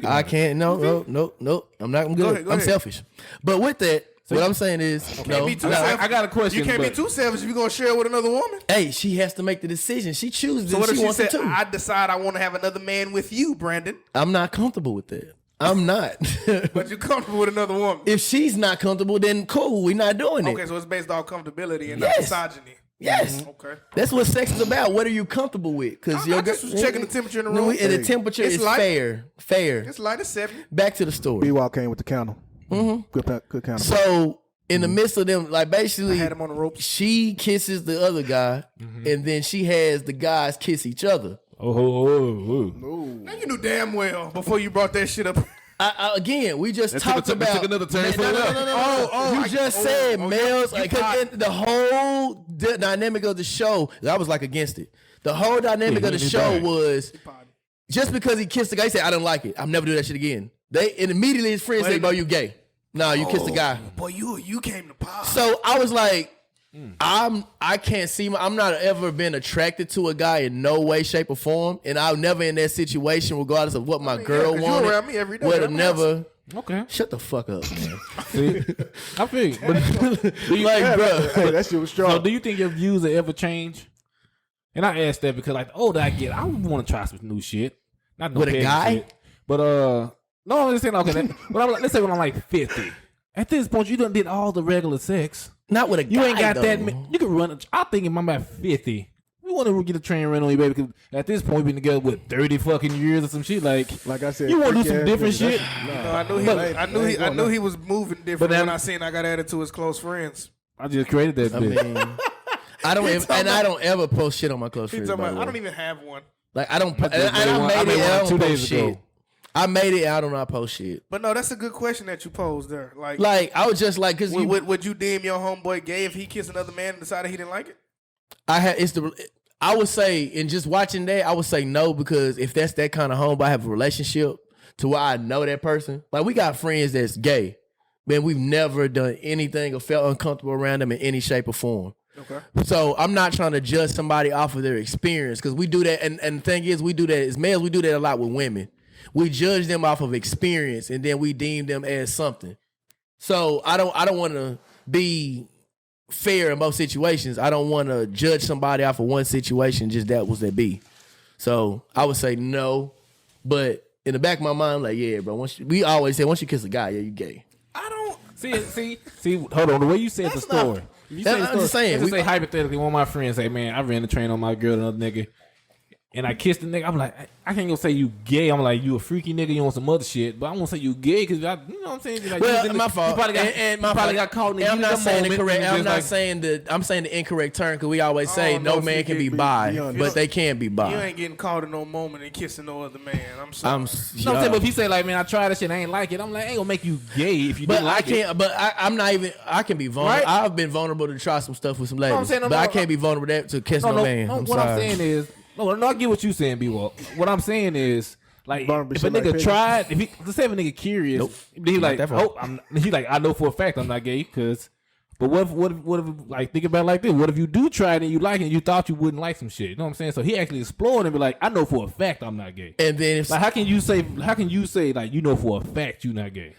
C: I can't. No. I'm not. I'm good. I'm selfish. But with that. What I'm saying is,
A: I got a question.
B: You can't be too selfish if you're gonna share it with another woman.
C: Hey, she has to make the decision. She chooses.
B: So what if she
C: wants
B: said,
C: to?
B: I decide I want to have another man with you, Brandon?
C: I'm not comfortable with that. I'm not.
B: But you're comfortable with another woman.
C: If she's not comfortable, then cool. We're not doing it.
B: Okay, so it's based off comfortability and not misogyny.
C: Yes.
B: Mm-hmm. Okay.
C: That's what sex is about. What are you comfortable with? Because
B: I just was checking the temperature in the room.
C: And the temperature is light. Fair.
B: It's light as 70.
C: Back to the story.
D: B-Walk came with the counter. Good counter.
C: So in the midst of them, like basically,
B: I had him on the ropes.
C: She kisses the other guy, and then she has the guys kiss each other.
B: Now you knew damn well before you brought that shit up.
C: Again, we just talked about.
A: Took another turn.
C: No. You just said males. Like the whole dynamic of the show, I was like against it. The whole dynamic of the show was just because he kissed the guy, he said, "I don't like it. I'm never do that shit again." And immediately his friends said, "Bro, you gay." No, you kissed the guy.
B: Boy, you came to pod.
C: So I was like, I can't see. I'm not ever been attracted to a guy in no way, shape, or form, and I'm never in that situation, regardless of what my girl wanted.
B: You around me every day.
C: Would have never.
A: Okay.
C: Shut the fuck up, man.
A: See, I feel. But
C: like, bro,
D: hey, that shit was strong.
A: So, do you think your views will ever change? And I asked that because, like, the older I get, I want to try some new shit. Not no
C: with a guy,
A: shit. But no, I'm just saying okay. But let's say when I'm like 50. At this point, you done did all the regular sex.
C: Not with a guy.
A: You ain't got
C: though.
A: that. You can run. I think if I'm at 50, we want to get a train run on you, baby. Because at this point, we've been together with 30 fucking years or some shit. Like
D: I said,
A: you want to do some different shit.
B: I knew he was moving different when I seen I got added to his close friends.
A: I just created that.
C: I don't ever post shit on my close friends.
B: I don't even have one.
C: Like I don't. I made it
A: 2 days ago.
C: I made it. I don't know. I post shit.
B: But no, that's a good question that you posed there. Like
C: I was just like, because
B: would you deem your homeboy gay if he kissed another man and decided he didn't like it?
C: I would say, and just watching that, I would say no, because if that's that kind of homeboy, I have a relationship to where I know that person. Like we got friends that's gay, man. We've never done anything or felt uncomfortable around them in any shape or form.
B: Okay.
C: So I'm not trying to judge somebody off of their experience, because we do that, and the thing is, we do that as males. We do that a lot with women. We judge them off of experience, and then we deem them as something. So I don't want to be fair in both situations. I don't want to judge somebody off of one situation, just that was that be. So I would say no, but in the back of my mind, I'm like, yeah, bro. We always say once you kiss a guy, yeah, you gay.
B: I don't
A: see. Hold on, the way you said the story. I'm
C: just saying.
A: Let's say hypothetically, one of my friends say, "Man, I ran the train on my girl and another nigga." and I kissed the nigga, I'm like, I can't gonna say you gay. I'm like, you a freaky nigga, you on some other shit. But I won't say you gay because you know what I'm saying. Like,
C: well, my fault.
A: You probably got caught in the
C: I'm not saying the correct. I'm not
A: like,
C: saying I'm saying the incorrect term because we always say no man can be bi, but they can be bi.
B: You ain't getting caught in no moment and kissing no other man. I'm sorry.
A: I'm saying, but if he say like, man, I tried this shit, I ain't like it. I'm like, I ain't gonna make you gay if you didn't like it.
C: But I'm not even. I can be vulnerable.
A: Right?
C: I've been vulnerable to try some stuff with some ladies, but I can't be vulnerable to kiss no man.
A: What I'm saying is, no, I get what you saying, B-Walk. What I'm saying is, like, if a nigga tried, let's say if a nigga curious, he like, he like, I know for a fact I'm not gay, cause, but what if, like, think about it like this, what if you do try it and you like it and you thought you wouldn't like some shit, you know what I'm saying? So he actually explored and be like, I know for a fact I'm not gay.
C: And then
A: like, how can you say like, you know for a fact you not gay?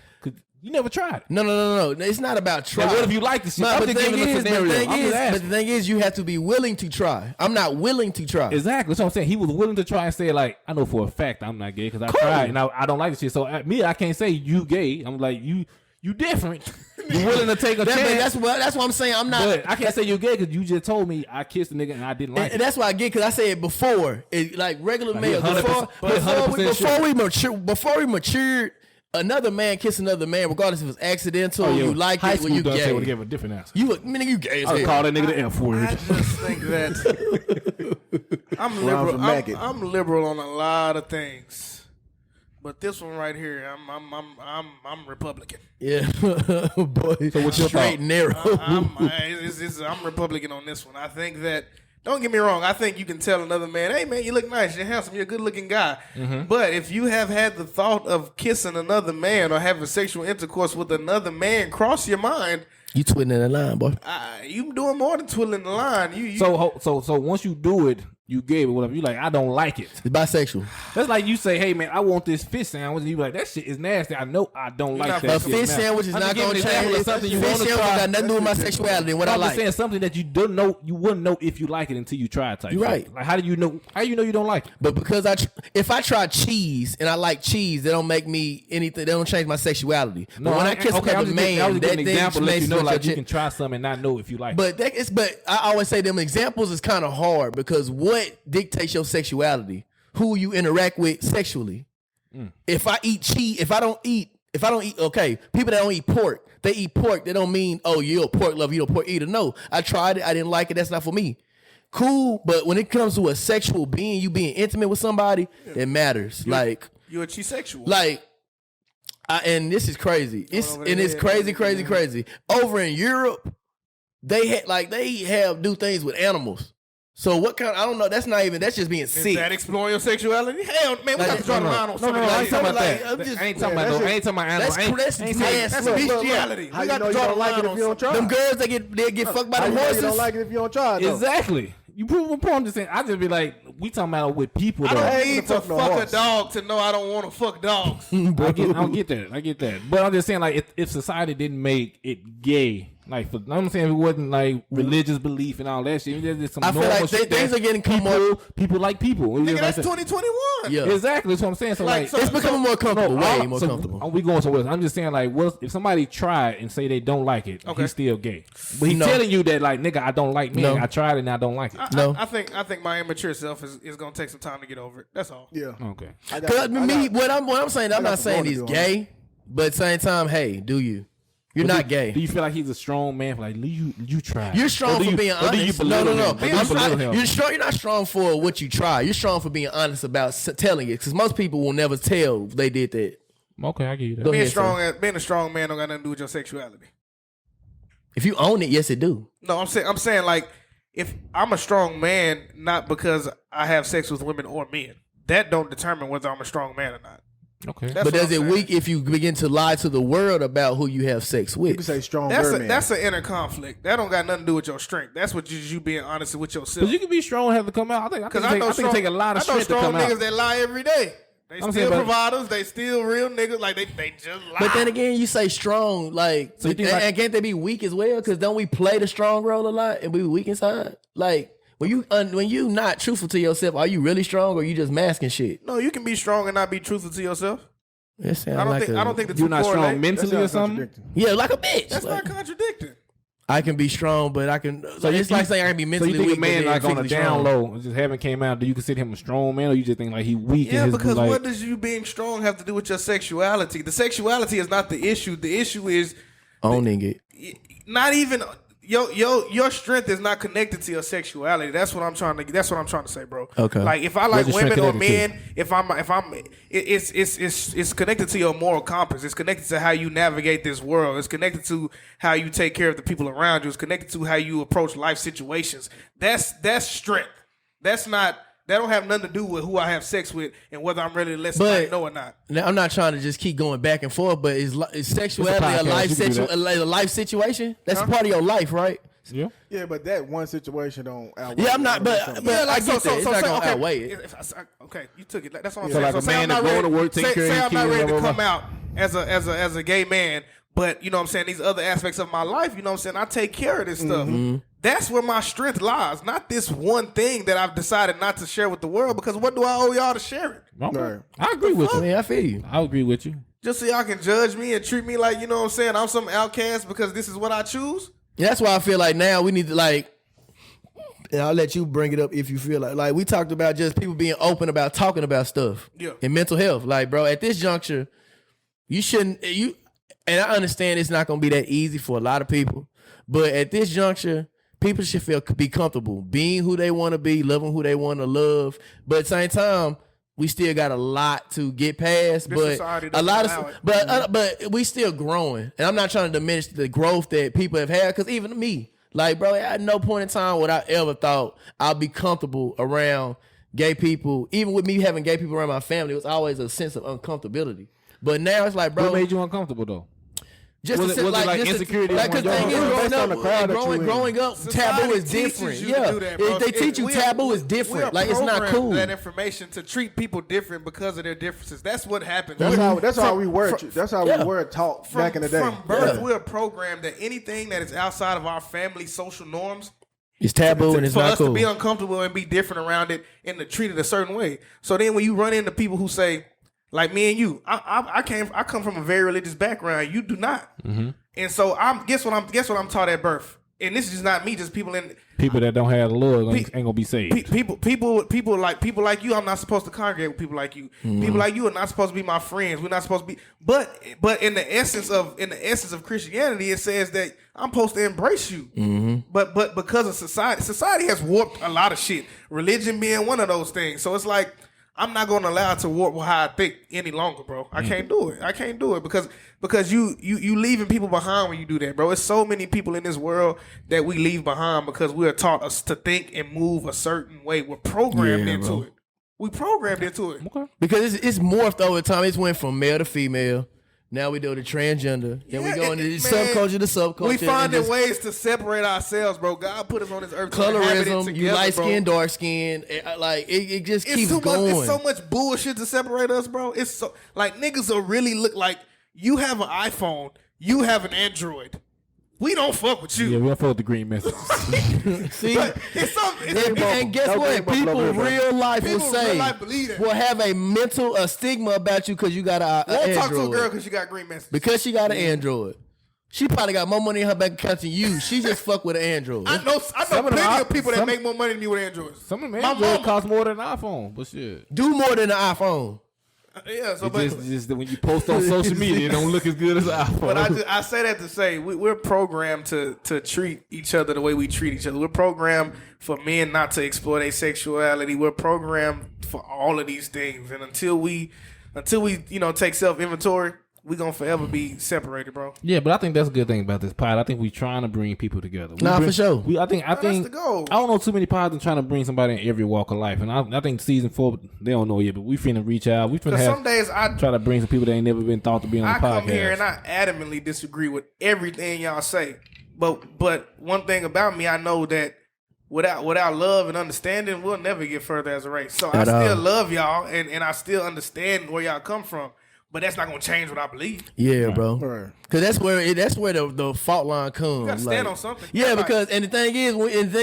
A: You never tried it.
C: No. It's not about trying.
A: Like, what if you like this shit?
C: But the thing is, you have to be willing to try. I'm not willing to try.
A: Exactly. That's what I'm saying. He was willing to try and say, like, I know for a fact I'm not gay because I tried and I don't like this shit. So I can't say you gay. I'm like, you different. You're willing to take a chance.
C: That's what I'm saying. I'm not.
A: But I can't say you gay because you just told me I kissed a nigga and I didn't like it.
C: And that's why I get, because I said before, like regular
A: like
C: male. Before we matured. Another man kiss another man, regardless if it's accidental, you like it, or you gay.
A: Would give a different answer.
C: You gay as hell.
A: I call that nigga the F word.
B: I just think that I'm liberal. I'm liberal on a lot of things, but this one right here, I'm Republican.
C: Yeah, boy. So what's your straight and narrow?
B: I'm Republican on this one. I think that. Don't get me wrong. I think you can tell another man, hey, man, you look nice. You're handsome. You're a good-looking guy. Mm-hmm. But if you have had the thought of kissing another man or having sexual intercourse with another man cross your mind,
C: you twiddling the line, boy.
B: You doing more than twiddling the line.
A: So once you do it, you gave it whatever. You like, I don't like it.
C: It's bisexual.
A: That's like you say, hey man, I want this fish sandwich. And you like, that shit is nasty. I know I don't like that.
C: A fish sandwich is not gonna change.
A: Something you
C: fish sandwich got nothing to do with my sexuality and what I like.
A: I'm saying something that you don't know, you wouldn't know if you like it until you try it. You're
C: right.
A: Like how do you know? How you know you don't like it?
C: But because if I try cheese and I like cheese, they don't make me anything. They don't change my sexuality.
A: No,
C: but when I kiss another man, that
A: example let you know like you can try something and not know if you like it.
C: But I always say them examples is kind of hard because what dictates your sexuality? Who you interact with sexually. If I eat cheese, if I don't eat, okay, people that don't eat pork, they eat pork. They don't mean, oh, you're a pork lover, you're a pork eater. No, I tried it, I didn't like it. That's not for me. Cool, but when it comes to a sexual being, you being intimate with somebody, it matters.
B: You're a cheesexual.
C: And this is crazy. It's crazy. Over in Europe, they have do things with animals. So what kind? I don't know. That's just being sick.
B: Is that exploring your sexuality? Hell, man, we got to draw the line on something.
A: I ain't talking about that. I ain't talking about animals.
B: That's bestiality.
D: We got to draw the line on if you don't try.
C: Them girls they get fucked by the horses.
D: You don't like it if you don't try.
A: Exactly. You prove a point. I'm just saying. I just be like, we talking about with people.
B: I don't need to fuck a dog to know I don't want to fuck dogs.
A: I get that. But I'm just saying, like, if society didn't make it gay. Like, I'm saying it wasn't like religious belief and all that shit. Just some
C: I feel like things are getting
A: people like people.
B: Nigga, that's 2021.
A: Yeah, exactly. That's what I'm saying. So
C: it's becoming more comfortable. Way more comfortable.
A: We going somewhere. I'm just saying, like, if somebody tried and say they don't like it, he's still gay. But he's telling you that, like, nigga, I don't like men. I tried it and I don't like it.
B: I think my immature self is gonna take some time to get over it. That's all.
D: Yeah.
A: Okay.
C: What I'm saying, I'm not saying he's gay, but at the same time, hey, do you? You're not gay.
A: Do you feel like he's a strong man? Like you try.
C: You're strong for being honest. No. You're not strong for what you try. You're strong for being honest about telling it. Because most people will never tell they did that.
A: Okay, I get you that.
B: Being a strong man don't got nothing to do with your sexuality.
C: If you own it, yes, it do.
B: No, I'm saying like if I'm a strong man, not because I have sex with women or men, that don't determine whether I'm a strong man or not.
A: Okay,
C: but does it weak if you begin to lie to the world about who you have sex with?
D: You can say strong.
B: That's an inner conflict. That don't got nothing to do with your strength. That's what you being honest with yourself.
A: Because you can be strong and have to come out. I think it take a lot of strength to come out.
B: I know strong niggas that lie every day. They still providers. They still real niggas. Like they just lie.
C: But then again, you say strong. Like, so and can't they be weak as well? Because don't we play the strong role a lot and we weak inside? Like. When you not truthful to yourself, are you really strong or you just masking shit?
B: No, you can be strong and not be truthful to yourself.
C: I don't think
B: the two
A: you're not
B: correlate.
A: strong mentally or something.
C: Yeah, like a bitch.
B: That's not contradicting.
C: I can be strong, but I can. So it's like saying I can be
A: So
C: mentally
A: you think
C: weak.
A: a man
C: but
A: like on a
C: physically
A: down
C: strong.
A: low just haven't came out? Do you consider him a strong man, or you just think like he weak?
B: Yeah,
A: in his,
B: because
A: like,
B: what does you being strong have to do with your sexuality? The sexuality is not the issue. The issue is
C: Owning it.
B: not even your strength is not connected to your sexuality. That's what I'm trying to say, bro.
C: Okay.
B: Like if I like
A: Where's your
B: women or
A: strength
B: men, it's connected to your moral compass. It's connected to how you navigate this world. It's connected to how you take care of the people around you. It's connected to how you approach life situations. That's strength. That don't have nothing to do with who I have sex with and whether I'm ready to let somebody know or not.
C: Now, I'm not trying to just keep going back and forth, but is sexuality a life situation? That's part of your life, right?
A: yeah.
D: Yeah, but that one situation don't outweigh.
C: Yeah, I'm not, but I get that. It's not gonna outweigh it.
B: Okay, you took it. That's what I'm
A: So
B: saying.
A: like
B: So
A: a man that's going to work, take care of
B: say
A: his
B: I'm not
A: kids,
B: ready
A: blah,
B: to
A: blah,
B: come out as a gay man, but you know what I'm saying, these other aspects of my life, you know what I'm saying, I take care of this stuff. That's where my strength lies, not this one thing that I've decided not to share with the world, because what do I owe y'all to share it?
A: Okay.
D: Right.
A: I agree with you.
C: I mean, I feel you.
A: I agree with you.
B: Just so y'all can judge me and treat me like, you know what I'm saying, I'm some outcast because this is what I choose?
C: That's why I feel like now we need to and I'll let you bring it up if you feel like we talked about just people being open about talking about stuff and mental health. Like, bro, at this juncture, and I understand it's not gonna be that easy for a lot of people, but at this juncture, people should be comfortable being who they want to be, loving who they want to love. But at the same time, we still got a lot to get past.
B: This
C: But a lot of, but we still growing, and I'm not trying to diminish the growth that people have had. Because even me, like, bro, at no point in time would I ever thought I'll be comfortable around gay people. Even with me having gay people around my family, it was always a sense of uncomfortability. But now it's like, bro,
A: What made you uncomfortable though?
C: just
A: Was it like insecurity?
C: Like, cause thing is, growing up, taboo is
B: Society
C: different.
B: teaches you to do that, bro.
C: They teach you taboo is different. Like, it's not cool.
B: That information to treat people different because of their differences. That's what happens.
D: That's how we were. That's how we were taught back in the day.
B: From birth, we're programmed that anything that is outside of our family social norms,
C: It's taboo and it's
B: for
C: not
B: us
C: cool.
B: to be uncomfortable and be different around it and to treat it a certain way. So then when you run into people who say, like me and you, I come from a very religious background. You do not. And so guess what I'm taught at birth. And this is just not me, just people
A: that don't have the Lord ain't gonna be saved.
B: People like you. I'm not supposed to congregate with people like you. People like you are not supposed to be my friends. We're not supposed to be. But in the essence of Christianity, it says that I'm supposed to embrace you. But because of society has warped a lot of shit. Religion being one of those things. So it's like, I'm not going to allow it to warp how I think any longer, bro. I can't do it. I can't do it because you leaving people behind when you do that, bro. It's so many people in this world that we leave behind because we are taught us to think and move a certain way. We're programmed into it. We programmed into it.
A: Okay.
C: Because it's morphed over time. It's went from male to female. Now we do the transgender. Then we go into the subculture to subculture.
B: We finding ways to separate ourselves, bro. God put us on this earth to inhabit it
C: colorism.
B: together,
C: You light
B: bro.
C: skin, dark skin. Like it just keeps going.
B: It's so much bullshit to separate us, bro. It's so like niggas will really look like you have an iPhone, you have an Android. We don't fuck with you.
A: Yeah, we don't fuck with the green messages.
C: See, and guess
D: Don't
C: what?
D: bring
C: People
D: up love,
C: real life will
B: People
C: say
B: real life believe that.
C: will have a stigma about you because you got an
B: Won't
C: Android.
B: talk to a girl because you got green messages.
C: Because she got an Android. She probably got more money in her bank account than you. She just fuck with an Android.
B: I know
A: Some of
B: plenty
A: them-
B: of people that
A: some-
B: make more money than me with Androids.
A: Some of them
B: My
A: Android
B: mama.
A: cost more than an iPhone, but shit.
C: Do more than an iPhone.
B: Yeah, so
A: Just when you post on social media, it don't look as good as an iPhone.
B: But I say that to say we're programmed to treat each other the way we treat each other. We're programmed for men not to explore their sexuality. We're programmed for all of these things, and until we take self inventory, we're gonna forever be separated, bro.
A: Yeah, but I think that's a good thing about this pod. I think we trying to bring people together.
C: For sure.
A: I think
B: that's the goal.
A: I don't know too many pods and trying to bring somebody in every walk of life. And I think season 4, they don't know yet, but we finna reach out. We finna
B: Some days
A: try to bring some people that ain't never been thought to be on the
B: I
A: podcast.
B: come here and I adamantly disagree with everything y'all say. But one thing about me, I know that without love and understanding, we'll never get further as a race. So I still love y'all and I still understand where y'all come from. But that's not gonna change what I believe.
C: Yeah, bro.
D: Right.
C: Cause that's where the fault line comes.
B: You gotta stand on something.
C: Yeah,
B: Like-
C: because the thing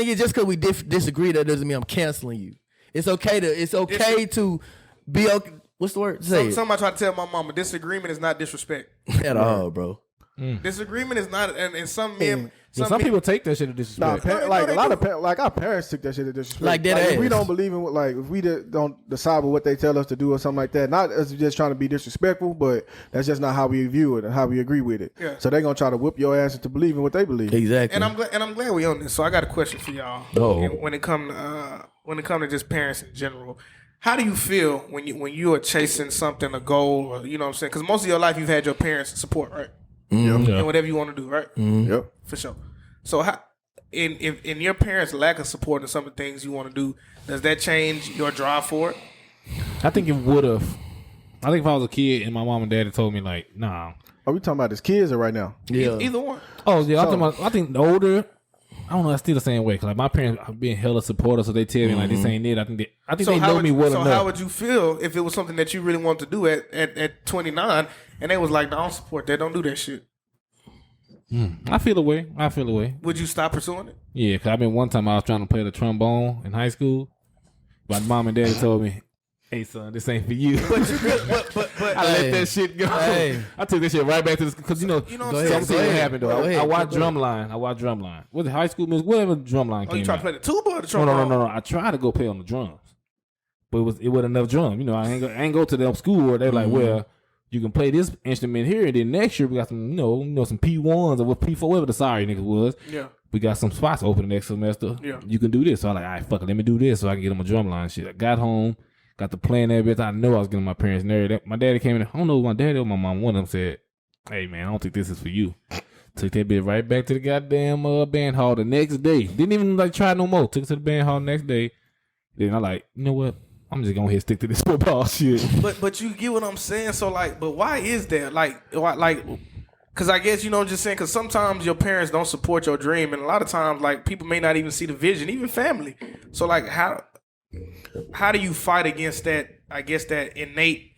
C: is, just because we disagree, that doesn't mean I'm canceling you. It's okay to be okay. What's the word? Say it.
B: Somebody try to tell my mama disagreement is not disrespect.
C: At all, bro.
B: Disagreement is not, and some men.
A: Some people take that shit as disrespect.
D: Like a lot of like our parents took that shit as disrespect.
C: Like that
D: if we
C: ass.
D: don't believe in what, like if we don't decide with what they tell us to do or something like that, not as just trying to be disrespectful, but that's just not how we view it and how we agree with it.
B: Yeah.
D: So they're gonna try to whip your ass into believing what they believe.
C: Exactly.
B: And I'm glad we on this. So I got a question for y'all.
A: Oh.
B: When it come to just parents in general, how do you feel when you are chasing something, a goal, or you know what I'm saying? Because most of your life you've had your parents' support, right?
A: Yeah.
B: And whatever you want to do, right?
D: Yep.
B: For sure. So how, in your parents' lack of support in some of the things you want to do, does that change your drive for it?
A: I think it would have. I think if I was a kid and my mom and dad had told me like, nah.
D: Are we talking about as kids or right now?
C: yeah.
B: Either one.
A: Oh yeah, I think the older. I don't know. I still the same way. Cause like my parents are being hella supportive, so they tell me like this ain't it. I think they know me well enough.
B: So how would you feel if it was something that you really wanted to do at 29 and they was like, no, I don't support that. Don't do that shit.
A: I feel away.
B: Would you stop pursuing it?
A: Yeah, cause I mean one time I was trying to play the trombone in high school, but mom and daddy told me, "Hey son, this ain't for you."
B: But
A: I let that shit go.
C: Hey.
A: I took this shit right back to this because you know
B: what I'm
C: Go
B: saying?
C: ahead.
A: something happened though.
C: Go ahead.
A: I watched Drumline. Was it high school music? Whatever Drumline
B: Oh,
A: came
B: you trying
A: out.
B: to play the tuba or the
A: No,
B: trombone?
A: no. I tried to go play on the drums, but it wasn't enough drum. You know, I ain't go to them school where they're like, well, you can play this instrument here, and then next year we got some, some P1s or what P4, whatever the sorry niggas was.
B: Yeah.
A: We got some spots open next semester.
B: Yeah.
A: You can do this. So I like, all right, fuck it, let me do this so I can get on my drumline shit. I got home, got to playing that bitch. I know I was getting my parents nervous. My daddy came in. I don't know if my daddy or my mom. One of them said, "Hey man, I don't think this is for you." Took that bitch right back to the goddamn band hall the next day. Didn't even like try no more. Took it to the band hall the next day. Then I like, you know what? I'm just gonna stick to this football shit.
B: But you get what I'm saying. So like, but why is that? Like, because I guess just saying. Because sometimes your parents don't support your dream, and a lot of times like people may not even see the vision, even family. So like, how do you fight against that? I guess that innate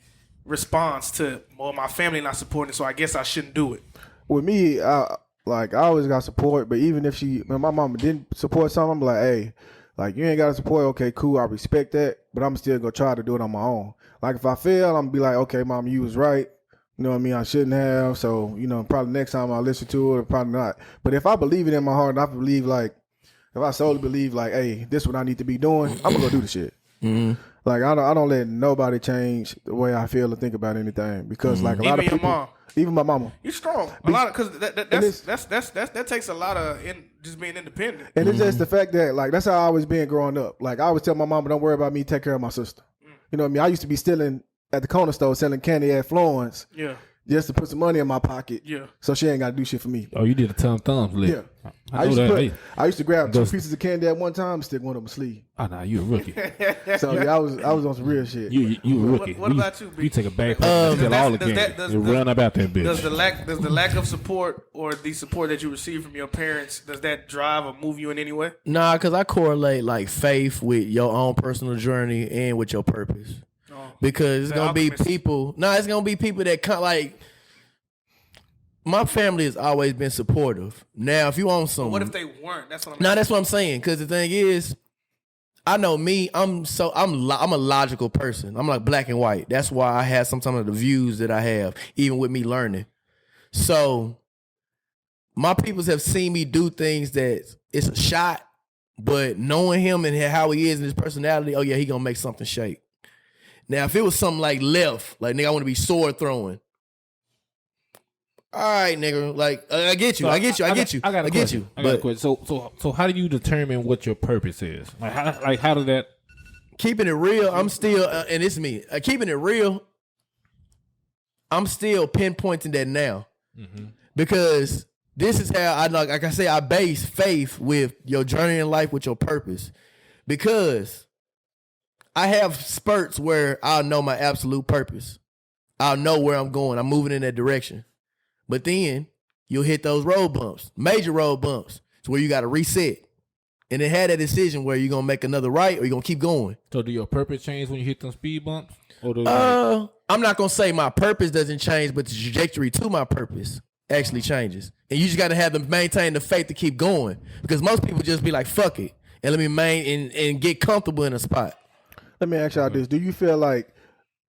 B: response to, well, my family not supporting it, so I guess I shouldn't do it.
D: With me, I always got support, but even if when my mama didn't support something, I'm like, hey, like you ain't got to support. Okay, cool, I respect that, but I'm still gonna try to do it on my own. Like if I fail, I'm gonna be like, okay, mom, you was right. You know what I mean? I shouldn't have. So probably next time I'll listen to it, or probably not. But if I believe it in my heart, and I believe if I solely believe hey, this is what I need to be doing, I'm gonna go do the shit. Mm-hmm. Like I don't let nobody change the way I feel or think about anything because like a lot of
B: Even
D: people,
B: your mom.
D: even my mama.
B: You're strong. A lot of because that takes a lot of just being independent.
D: And it's just the fact that like that's how I always been growing up. Like I always tell my mama, don't worry about me, take care of my sister. You know what I mean? I used to be stealing at the corner store selling candy at Florence.
B: Yeah.
D: Just to put some money in my pocket.
B: Yeah.
D: So she ain't got to do shit for me.
A: Oh, you did a thumbs lick.
D: Yeah.
A: I know that.
D: I used to grab 2 pieces of candy at one time and stick one up my sleeve.
A: Oh, nah, you a rookie.
D: So yeah, I was on some real shit.
A: You a rookie.
B: What about you, B?
A: You take a backpack and steal all the
B: does
A: candy
B: that-
A: and run about that bitch.
B: Does the lack of support or the support that you receive from your parents, does that drive or move you in any way?
C: Nah, because I correlate like faith with your own personal journey and with your purpose. Because it's gonna be people. No, it's gonna be people that like. My family has always been supportive. Now, if you want some,
B: What if they weren't? That's what I'm.
C: no, that's what I'm saying. Because the thing is, I know me. I'm a logical person. I'm like black and white. That's why I have some of the views that I have, even with me learning. So, my peoples have seen me do things that it's a shot, but knowing him and how he is and his personality, oh yeah, he gonna make something shake. Now, if it was something like left, like nigga, I want to be sword throwing. All right, nigga. Like I get you. I get you.
A: I got a question. So how do you determine what your purpose is? Like how did that?
C: Keeping it real, I'm still, and it's me. Keeping it real, I'm still pinpointing that now because this is how like I say, I base faith with your journey in life with your purpose because I have spurts where I'll know my absolute purpose. I'll know where I'm going. I'm moving in that direction. But then you'll hit those road bumps, major road bumps. It's where you got to reset. And then have that decision where you're going to make another right or you're going to keep going.
A: So do your purpose change when you hit them speed bumps? Or
C: I'm not going to say my purpose doesn't change, but the trajectory to my purpose actually changes. And you just got to have to maintain the faith to keep going. Because most people just be like, fuck it. And let me and get comfortable in a spot.
D: Let me ask y'all this. Do you feel like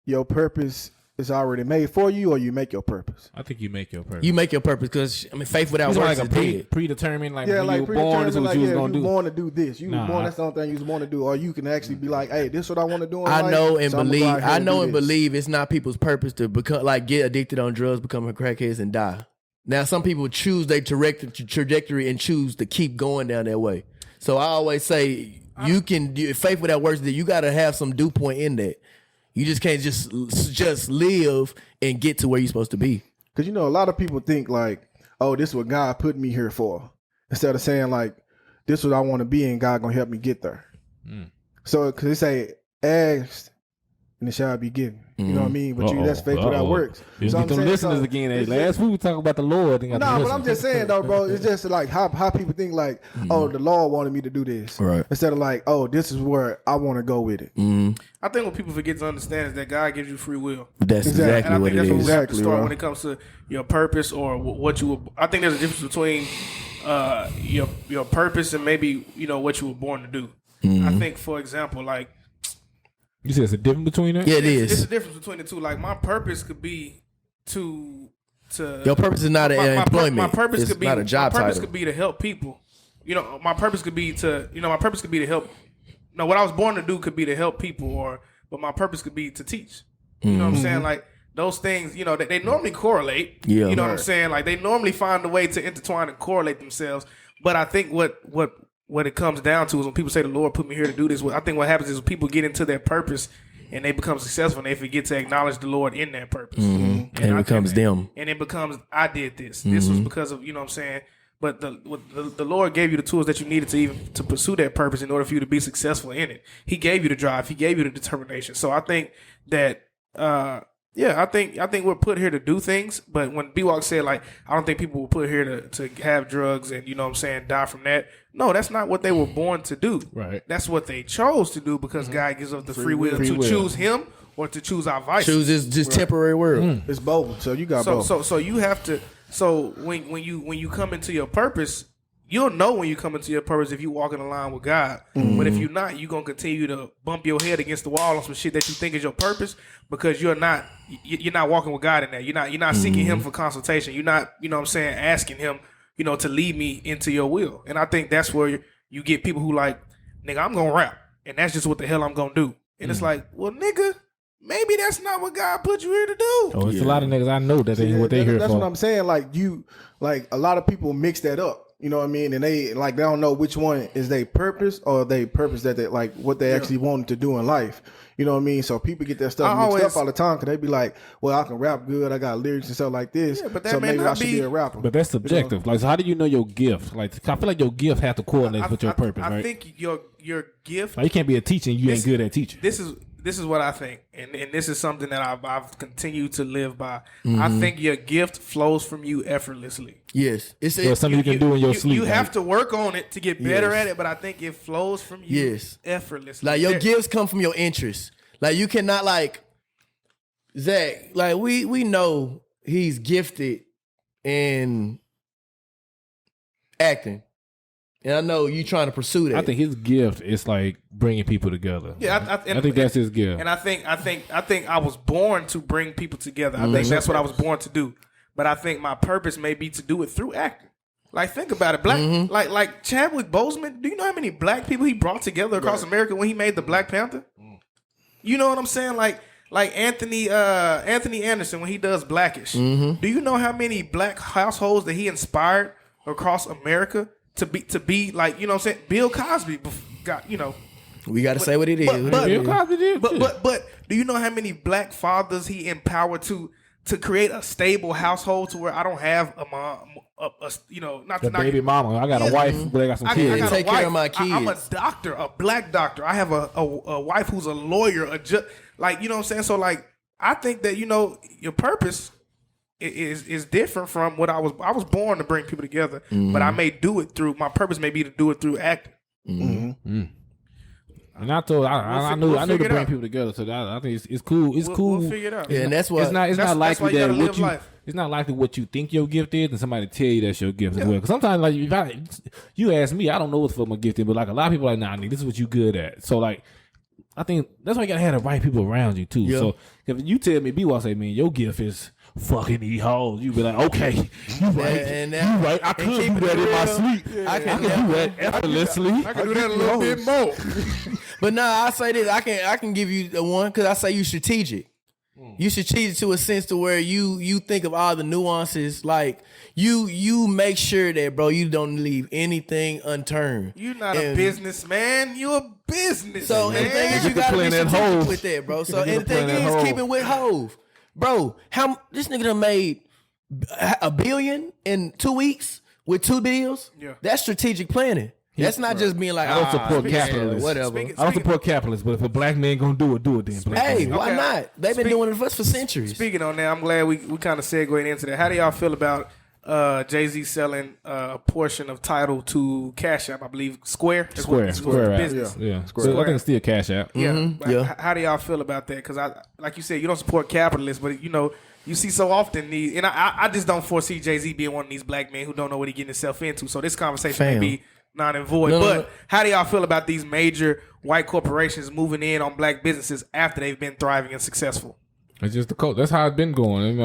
D: your purpose is already made for you, or you make your purpose?
A: I think you make your purpose.
C: You make your purpose because faith without
A: It's
C: works
A: like
C: is
A: a
C: dead.
A: predetermined, like
D: Yeah,
A: when
D: like
A: you were born, this is what you was gonna
D: you
A: do.
D: born to do this. You was born. That's the only thing you was born to do. Or you can actually be like, hey, this is what I want to do. In
C: I
D: life,
C: know and
D: so I'ma go
C: believe.
D: out here
C: I know
D: do
C: and
D: this.
C: believe it's not people's purpose to become like get addicted on drugs, become crackheads, and die. Now, some people choose their trajectory and choose to keep going down that way. So I always say, faith without works. That you got to have some dew point in that. You just can't just live and get to where you're supposed to be.
D: Because, a lot of people think like, oh, this is what God put me here for. Instead of saying like, this is what I want to be and God going to help me get there. So, because they say, ask and it shall be given. You know what I mean? But that's faith without works.
A: You
D: So
A: get them listeners again. Hey, last week we talking about the Lord.
D: No, but I'm just saying though, bro. It's just like how people think like, oh, the Lord wanted me to do this,
C: Right.
D: Instead of like, oh, this is where I want to go with it.
B: I think what people forget to understand is that God gives you free will.
C: That's
D: Exactly.
C: exactly
B: And I
C: what
B: think
C: it
B: that's what we
C: is.
B: have to
D: Exactly,
B: start
D: bro.
B: when it comes to your purpose or what you were. I think there's a difference between your purpose and maybe what you were born to do. I think, for example, like
A: You said it's a difference between that?
C: Yeah, it
B: it's
C: is.
B: a difference between the two. Like my purpose could be to
C: Your purpose is not an employment.
B: My purpose
C: it's
B: could be
C: not a job
B: my purpose
C: title.
B: could be to help people. My purpose could be to help. No, what I was born to do could be to help people, but my purpose could be to teach. You know what I'm saying? Like those things, they normally correlate.
C: Yeah.
B: You know what I'm saying? Like they normally find a way to intertwine and correlate themselves. But I think what it comes down to is when people say the Lord put me here to do this. I think what happens is when people get into their purpose and they become successful and they forget to acknowledge the Lord in that purpose.
C: And it becomes them.
B: And it becomes, I did this. This was because of, what I'm saying? But the Lord gave you the tools that you needed to pursue that purpose in order for you to be successful in it. He gave you the drive. He gave you the determination. So I think that, I think we're put here to do things. But when B-Walk said, like, I don't think people were put here to have drugs and, die from that. No, that's not what they were born to do.
A: Right.
B: That's what they chose to do because God gives us the free will to choose Him or to choose our vices.
C: Choose this just temporary world.
D: It's both. So you got both.
B: So you have to. So when you come into your purpose, you'll know when you come into your purpose if you walk in line with God. But if you're not, you're gonna continue to bump your head against the wall on some shit that you think is your purpose because you're not walking with God in that. You're not seeking Him for consultation. You're not asking Him to lead me into your will. And I think that's where you get people who like, nigga, I'm gonna rap, and that's just what the hell I'm gonna do. And it's like, well, nigga, maybe that's not what God put you here to do.
A: Oh, it's a lot of niggas I know that ain't what they here
D: That's
A: for.
D: what I'm saying. Like a lot of people mix that up. You know what I mean? And they don't know which one is their purpose or their purpose that they like what they actually wanted to do in life. You know what I mean? So people get that stuff mixed up all the time because they be like, well, I can rap good. I got lyrics and stuff like this.
B: Yeah, but that
D: so
B: may
D: maybe
B: not
D: I should
B: be-
D: be a rapper.
A: But that's subjective. Like, so how do you know your gift? Like, I feel like your gift has to correlate with your purpose,
B: I
A: right?
B: think your gift.
A: Like, you can't be a teacher and you ain't good at teaching.
B: This is what I think, and this is something that I've continued to live by. I think your gift flows from you effortlessly.
C: Yes. It's
A: So it's something you can do in your sleep.
B: You
A: like-
B: have to work on it to get better
C: Yes.
B: at it, but I think it flows from you
C: Yes.
B: effortlessly.
C: Like your gifts come from your interests. Like you cannot like Zach. Like we know he's gifted in acting, and I know you trying to pursue that.
A: I think his gift is like bringing people together.
B: Yeah,
A: I think that's his gift.
B: And I think I was born to bring people together. I think that's what I was born to do. But I think my purpose may be to do it through acting. Like, think about it. Black, like Chadwick Boseman. Do you know how many black people he brought together across America when he made the Black Panther? You know what I'm saying? Like Anthony Anderson when he does Blackish. Do you know how many black households that he inspired across America to be like, you know what I'm saying? Bill Cosby got,
C: we got to say what it is.
A: Bill Cosby did shit.
B: but do you know how many black fathers he empowered to create a stable household to where I don't have a mom, not
A: The
B: to knock
A: baby mama. I got a wife, but I got some kids.
B: got
C: Take
B: a
C: care
B: wife.
C: of my kids.
B: I'm a doctor, a black doctor. I have a wife who's a lawyer, like, you know what I'm saying? So like, I think that, your purpose is different from what I was born to bring people together, but I may do it through, my purpose may be to do it through acting.
A: And I told I knew
B: we'll
A: to
B: figure it
A: bring
B: out.
A: people together. So I think it's cool. It's cool.
B: We'll figure it out.
C: Yeah, and that's what
A: It's not
B: that's why
A: likely
B: you
A: that
B: gotta
A: what
B: live
A: you.
B: life.
A: It's not likely what you think your gift is, and somebody tell you that's your gift as well. Because sometimes, like, you ask me, I don't know what's for my gift is, but like a lot of people are like, nah, nigga, this is what you good at. So like, I think that's why you gotta have the right people around you too.
C: Yeah.
A: So if you tell me, B-Wall say, man, your gift is fucking these hoes, you be like, okay, you right, you right. I could do that in my sleep. I can do that effortlessly.
B: I can do that a little bit more.
C: But nah, I say this. I can give you the one because I say you strategic. You strategic to a sense to where you think of all the nuances. Like you make sure that, bro, you don't leave anything unturned.
B: You're not a businessman. You a business.
C: So and the thing is, you gotta be strategic with that, bro. So and the thing is, keeping with Hove, bro. How this nigga done made $1 billion in 2 weeks with 2 deals?
B: Yeah.
C: That's strategic planning. That's not just being like,
A: I don't support capitalists.
C: whatever.
A: I don't support capitalists, but if a black man gonna do it then. Black
C: Hey,
A: man.
C: why not? They've been doing it for centuries.
B: Speaking on that, I'm glad we kind of segued into that. How do y'all feel about Jay-Z selling a portion of title to Cash App? I believe Square.
A: Square app.
B: Business.
A: Yeah.
B: Square.
A: So I think it's still Cash App.
B: Yeah.
C: Yeah.
B: How do y'all feel about that? Because like you said, you don't support capitalists, but you see so often these, and I just don't foresee Jay-Z being one of these black men who don't know what he's getting himself into. So this conversation may be non and void. But how do y'all feel about these major white corporations moving in on black businesses after they've been thriving and successful?
A: It's just the code. That's how it's been going.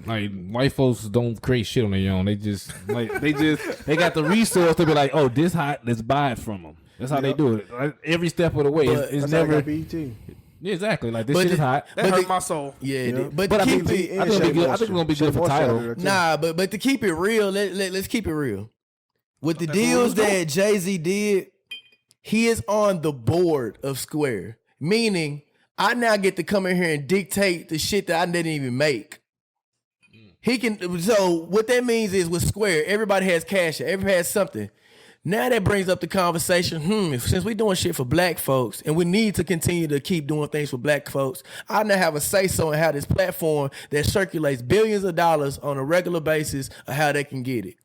A: Like white folks don't create shit on their own. They just they got the resource to be like, oh, this hot, let's buy it from them. That's how they do it. Like, every step of the way. It's never
D: BET.
A: Yeah, exactly. Like this shit is hot.
B: That hurt my soul.
C: Yeah. But
A: But
C: to
A: I
C: keep
A: think
C: it,
A: it's good. I think it's gonna be good for title.
C: nah, but to keep it real, let's keep it real. With the deals that Jay-Z did, he is on the board of Square. Meaning, I now get to come in here and dictate the shit that I didn't even make. He can. So what that means is with Square, everybody has cash. Everybody has something. Now that brings up the conversation. Since we doing shit for black folks, and we need to continue to keep doing things for black folks, I now have a say so in how this platform that circulates billions of dollars on a regular basis of how they can get it.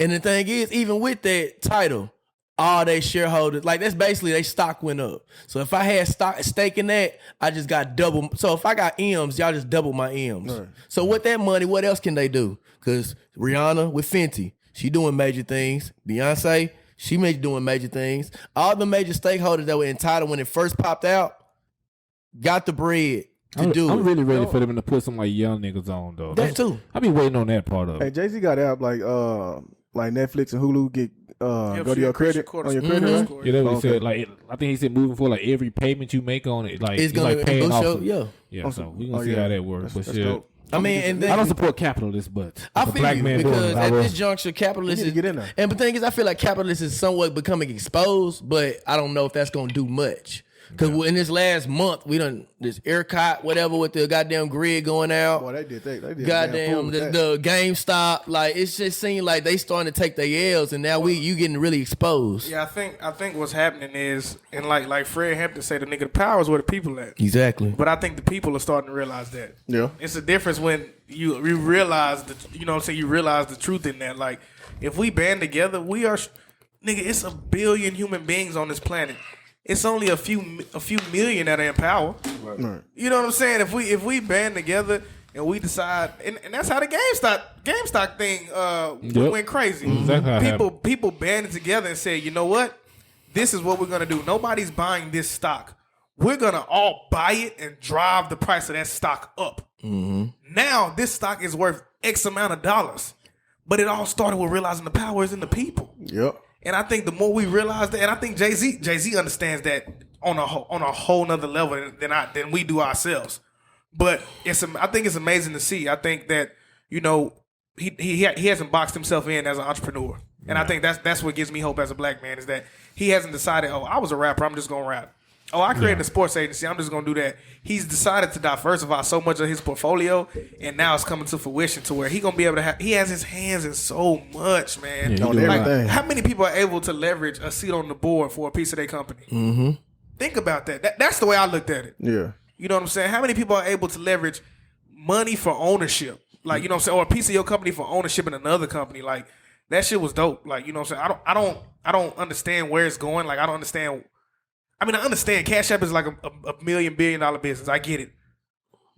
C: And the thing is, even with that title, all they shareholders, like that's basically their stock went up. So if I had stake in that, I just got double. So if I got M's, y'all just double my M's. Right. So with that money, what else can they do? Because Rihanna with Fenty, she doing major things. Beyonce, she doing major things. All the major stakeholders that were entitled when it first popped out got the bread to do it.
A: I'm really ready for them to put some like young niggas on though.
C: That too.
A: I be waiting on that part of it.
D: Hey, Jay-Z got app like Netflix and Hulu get go to your credit on your credit, right?
A: Yeah, that's what he said. Like, I think he said moving forward, like every payment you make on it, like
C: it's gonna
A: like paying off.
C: Yeah.
A: So we gonna see how that works. But shit,
D: dope.
C: I mean, and then,
A: I don't support capitalists, but
C: I
A: if a
C: feel
A: black
C: you
A: man
C: because
A: doing it,
C: at this juncture, capitalism
D: You need to get in there.
C: And the thing is, I feel like capitalism is somewhat becoming exposed, but I don't know if that's gonna do much. Because in this last month, we done this ERCOT, whatever, with the goddamn grid going out.
D: Boy, they did
C: Goddamn, the GameStop, like it's just seemed like they starting to take their L's, and now you getting really exposed.
B: Yeah, I think what's happening is, and like Fred Hampton said, the nigga, the power is where the people at.
C: Exactly.
B: But I think the people are starting to realize that.
D: Yeah.
B: It's a difference when you realize you realize the truth in that. Like, if we band together, we are, nigga, it's 1 billion human beings on this planet. It's only a few million that are in power. Right. You know what I'm saying? If we band together and we decide, and that's how the GameStop thing went crazy.
A: Exactly.
B: People banded together and said, you know what? This is what we're gonna do. Nobody's buying this stock. We're gonna all buy it and drive the price of that stock up. Mm-hmm. Now this stock is worth X amount of dollars, but it all started with realizing the power is in the people.
D: Yep.
B: And I think the more we realize that, and I think Jay-Z understands that on a whole nother level than we do ourselves. But I think it's amazing to see. I think that he hasn't boxed himself in as an entrepreneur, and I think that's what gives me hope as a black man is that he hasn't decided, oh, I was a rapper, I'm just gonna rap. Oh, I created a sports agency, I'm just gonna do that. He's decided to diversify so much of his portfolio, and now it's coming to fruition to where he gonna be able to he has his hands in so much, man.
A: Yeah,
B: like, how many people are able to leverage a seat on the board for a piece of their company? Mm-hmm. Think about that. That's the way I looked at it.
D: Yeah.
B: You know what I'm saying? How many people are able to leverage money for ownership? Like, you know what I'm saying? Or a piece of your company for ownership in another company. Like, that shit was dope. Like, you know what I'm saying? I don't understand where it's going. Like, I don't understand. I mean, I understand Cash App is like a $1 billion business. I get it.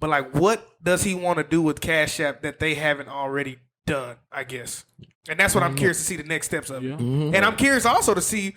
B: But, like, what does he want to do with Cash App that they haven't already done, I guess? And that's what I'm curious to see the next steps of it. And I'm curious also to see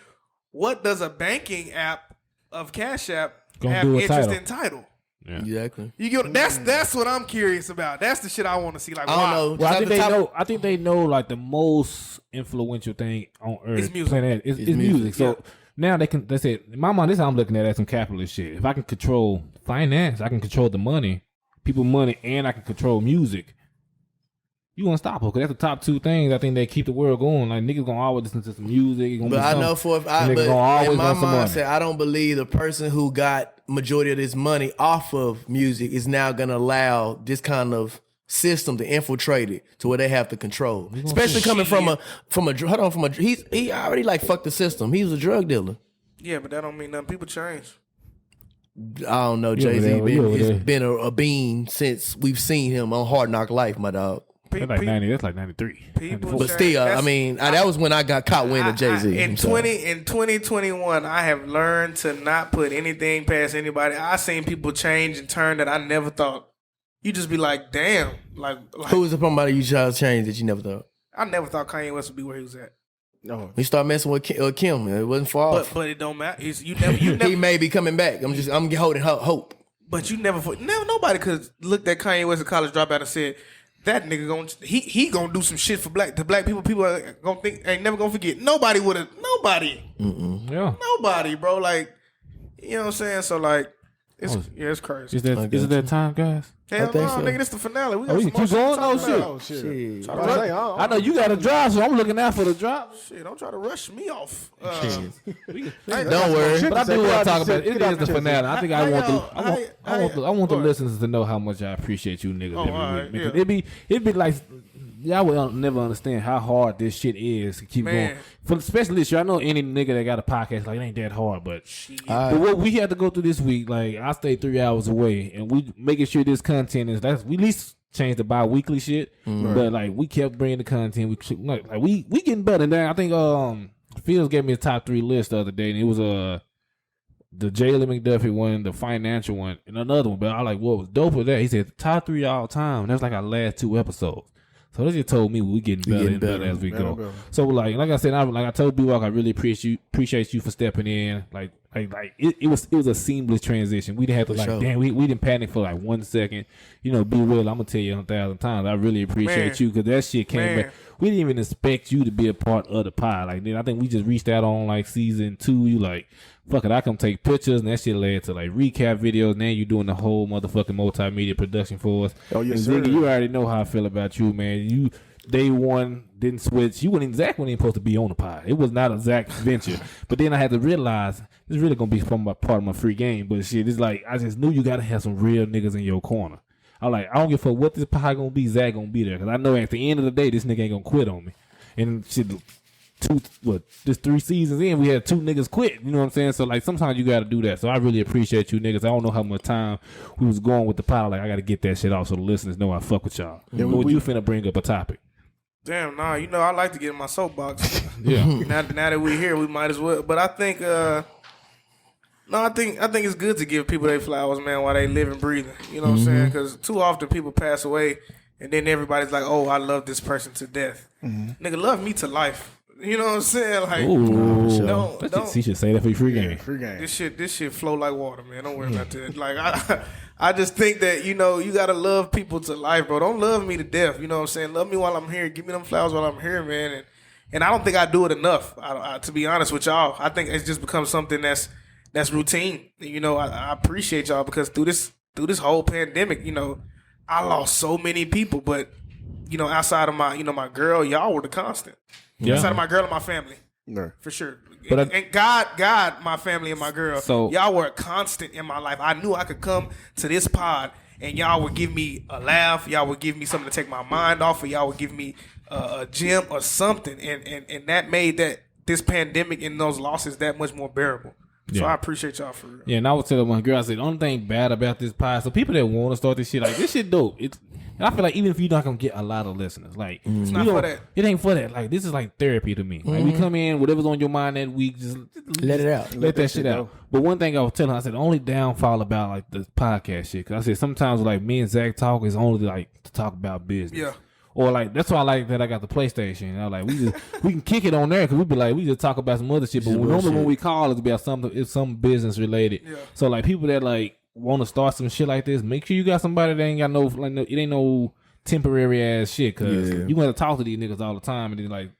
B: what does a banking app of Cash App
A: Gonna
B: have
A: do a
B: interest
A: title.
B: in title.
A: Yeah.
C: Exactly.
B: You get that's what I'm curious about. That's the shit I want to see. Like,
C: I don't know.
A: Well, I think they
C: Top-
A: know. I think they know like the most influential thing on earth.
B: It's music.
A: Planet is music. So now they can. They say, in my mind, this is how I'm looking at it as some capitalist shit. If I can control finance, I can control the money, people money, and I can control music. You unstoppable because that's the top two things I think that keep the world going. Like niggas gonna always listen to some music.
C: But I know for if I,
A: and niggas
C: but
A: gonna always
C: in my
A: want some money.
C: mindset, I don't believe the person who got majority of this money off of music is now gonna allow this kind of system to infiltrate it to where they have to control. Especially coming from a he already like fucked the system. He was a drug dealer.
B: Yeah, but that don't mean nothing. People change.
C: I don't know.
A: You
C: Jay Z
A: over there, you over there.
C: been a bean since we've seen him on Hard Knock Life, my dog.
A: That's like 90. That's like 93.
B: People
A: 94.
C: But still, I mean, that was when I got caught winning Jay Z.
B: In 2021, I have learned to not put anything past anybody. I seen people change and turn that I never thought. You just be like, damn. Like
C: Who was the somebody you tried to change that you never thought?
B: I never thought Kanye West would be where he was at.
D: No.
C: He started messing with Kim. It wasn't far off.
B: But it don't matter. You never.
C: He may be coming back. I'm holding hope.
B: But you never. Nobody could looked at Kanye West, a college dropout, and said that nigga he gonna do some shit for black people. People are gonna think ain't never gonna forget. Nobody would have. Nobody.
A: Yeah.
B: Nobody, bro. Like, you know what I'm saying? So like, it's crazy.
A: Is that time, guys?
B: Hell no,
C: think so.
B: nigga, this the finale. We got
A: Oh,
B: some
A: you
B: more
A: keep
B: shit to
A: going?
B: talk
A: Oh,
B: about.
A: shit.
D: Oh shit.
C: Shit.
A: I know you got a drop, so I'm looking out for the drop.
B: Shit, don't try to rush me off.
C: Don't
A: Don't
C: worry.
A: But I do want to talk about it. It
D: Get out
A: is the
D: the
A: finale. I think I want the
B: what?
A: listeners to know how much I appreciate you niggas every
B: all
A: week.
B: right,
A: Because
B: yeah.
A: it'd be like y'all will never understand how hard this shit is to keep
B: Man.
A: going. For especially this year, I know any nigga that got a podcast like it ain't that hard, but what we had to go through this week, like I stayed 3 hours away, and we making sure this content is we at least changed the bi-weekly shit, but like we kept bringing the content. We getting better. And then I think Fields gave me a top 3 list the other day, and it was the Jalen McDuffie one, the financial one, and another one. But I like what was dope with that. He said the top 3 all time. That's like our last 2 episodes. So this just told me we getting better and better as we go.
D: Better.
A: So like I said, like I told B-Walk, I really appreciate you for stepping in. Like it was a seamless transition. We didn't have to
C: sure.
A: damn, we didn't panic for like 1 second. You know, be real. I'm gonna tell you 1,000 times. I really appreciate you because that shit came back. We didn't even expect you to be a part of the pod. Like then I think we just reached out on like season 2. You like, fuck it, I come take pictures, and that shit led to like recap videos. Now you doing the whole motherfucking multimedia production for us.
D: Oh, yes,
A: and Ziggy,
D: sir.
A: you already know how I feel about you, man. You day one didn't switch. You wasn't exactly supposed to be on the pod. It was not a Zach venture. But then I had to realize it's really gonna be from my part of my free game. But shit, it's like I just knew you gotta have some real niggas in your corner. I don't give a fuck what this pod gonna be. Zach gonna be there because I know at the end of the day this nigga ain't gonna quit on me. And shit, just 3 seasons in, we had 2 niggas quit. You know what I'm saying? So like sometimes you gotta do that. So I really appreciate you niggas. I don't know how much time we was going with the pod. Like I gotta get that shit off so the listeners know I fuck with y'all.
D: Yeah,
A: But
D: we
A: you finna bring up a topic.
B: Damn, nah. You know I like to get in my soapbox.
A: Yeah.
B: now that we're here, we might as well. But I think, I think it's good to give people their flowers, man, while they live and breathing. You know what I'm saying? Because too often people pass away, and then everybody's like, "Oh, I love this person to death." Nigga, love me to life. You know what I'm saying? Like,
A: Ooh.
B: don't.
A: He should say that for your free game.
D: Free game.
B: This shit flow like water, man. Don't worry about that. Like I just think that, you know, you gotta love people to life, bro. Don't love me to death. You know what I'm saying? Love me while I'm here. Give me them flowers while I'm here, man. And I don't think I do it enough. To be honest with y'all, I think it's just become something that's routine. You know, I appreciate y'all because through this whole pandemic, you know, I lost so many people, but you know, outside of my girl, y'all were the constant.
A: Yeah.
B: Outside of my girl and my family.
D: No.
B: For sure.
A: But
B: and God, my family and my girl,
A: So-
B: y'all were a constant in my life. I knew I could come to this pod and y'all would give me a laugh. Y'all would give me something to take my mind off, or y'all would give me a gym or something. And that made this pandemic and those losses that much more bearable. So
A: Yeah.
B: I appreciate y'all for real.
A: Yeah, and I was telling my girl, I said, the only thing bad about this pod, so people that want to start this shit, like, this shit dope. And I feel like even if you're not going to get a lot of listeners, like, it's
B: not for that.
A: It ain't for that. Like, this is like therapy to me. Like, we come in, whatever's on your mind that week, just
C: Let it out.
A: Let that shit out. But one thing I was telling her, I said, the only downfall about, like, the podcast shit, because I said sometimes, like, me and Zach talk is only, like, to talk about business.
B: Yeah.
A: Or like that's why I like that I got the PlayStation. You know, like we can kick it on there because we just talk about some other shit. But normally when we call, it's about something. It's some business related. Yeah. So like people that like want to start some shit like this, make sure you got somebody that ain't got it ain't no temporary ass shit because you gonna have to talk to these niggas all the time and then like.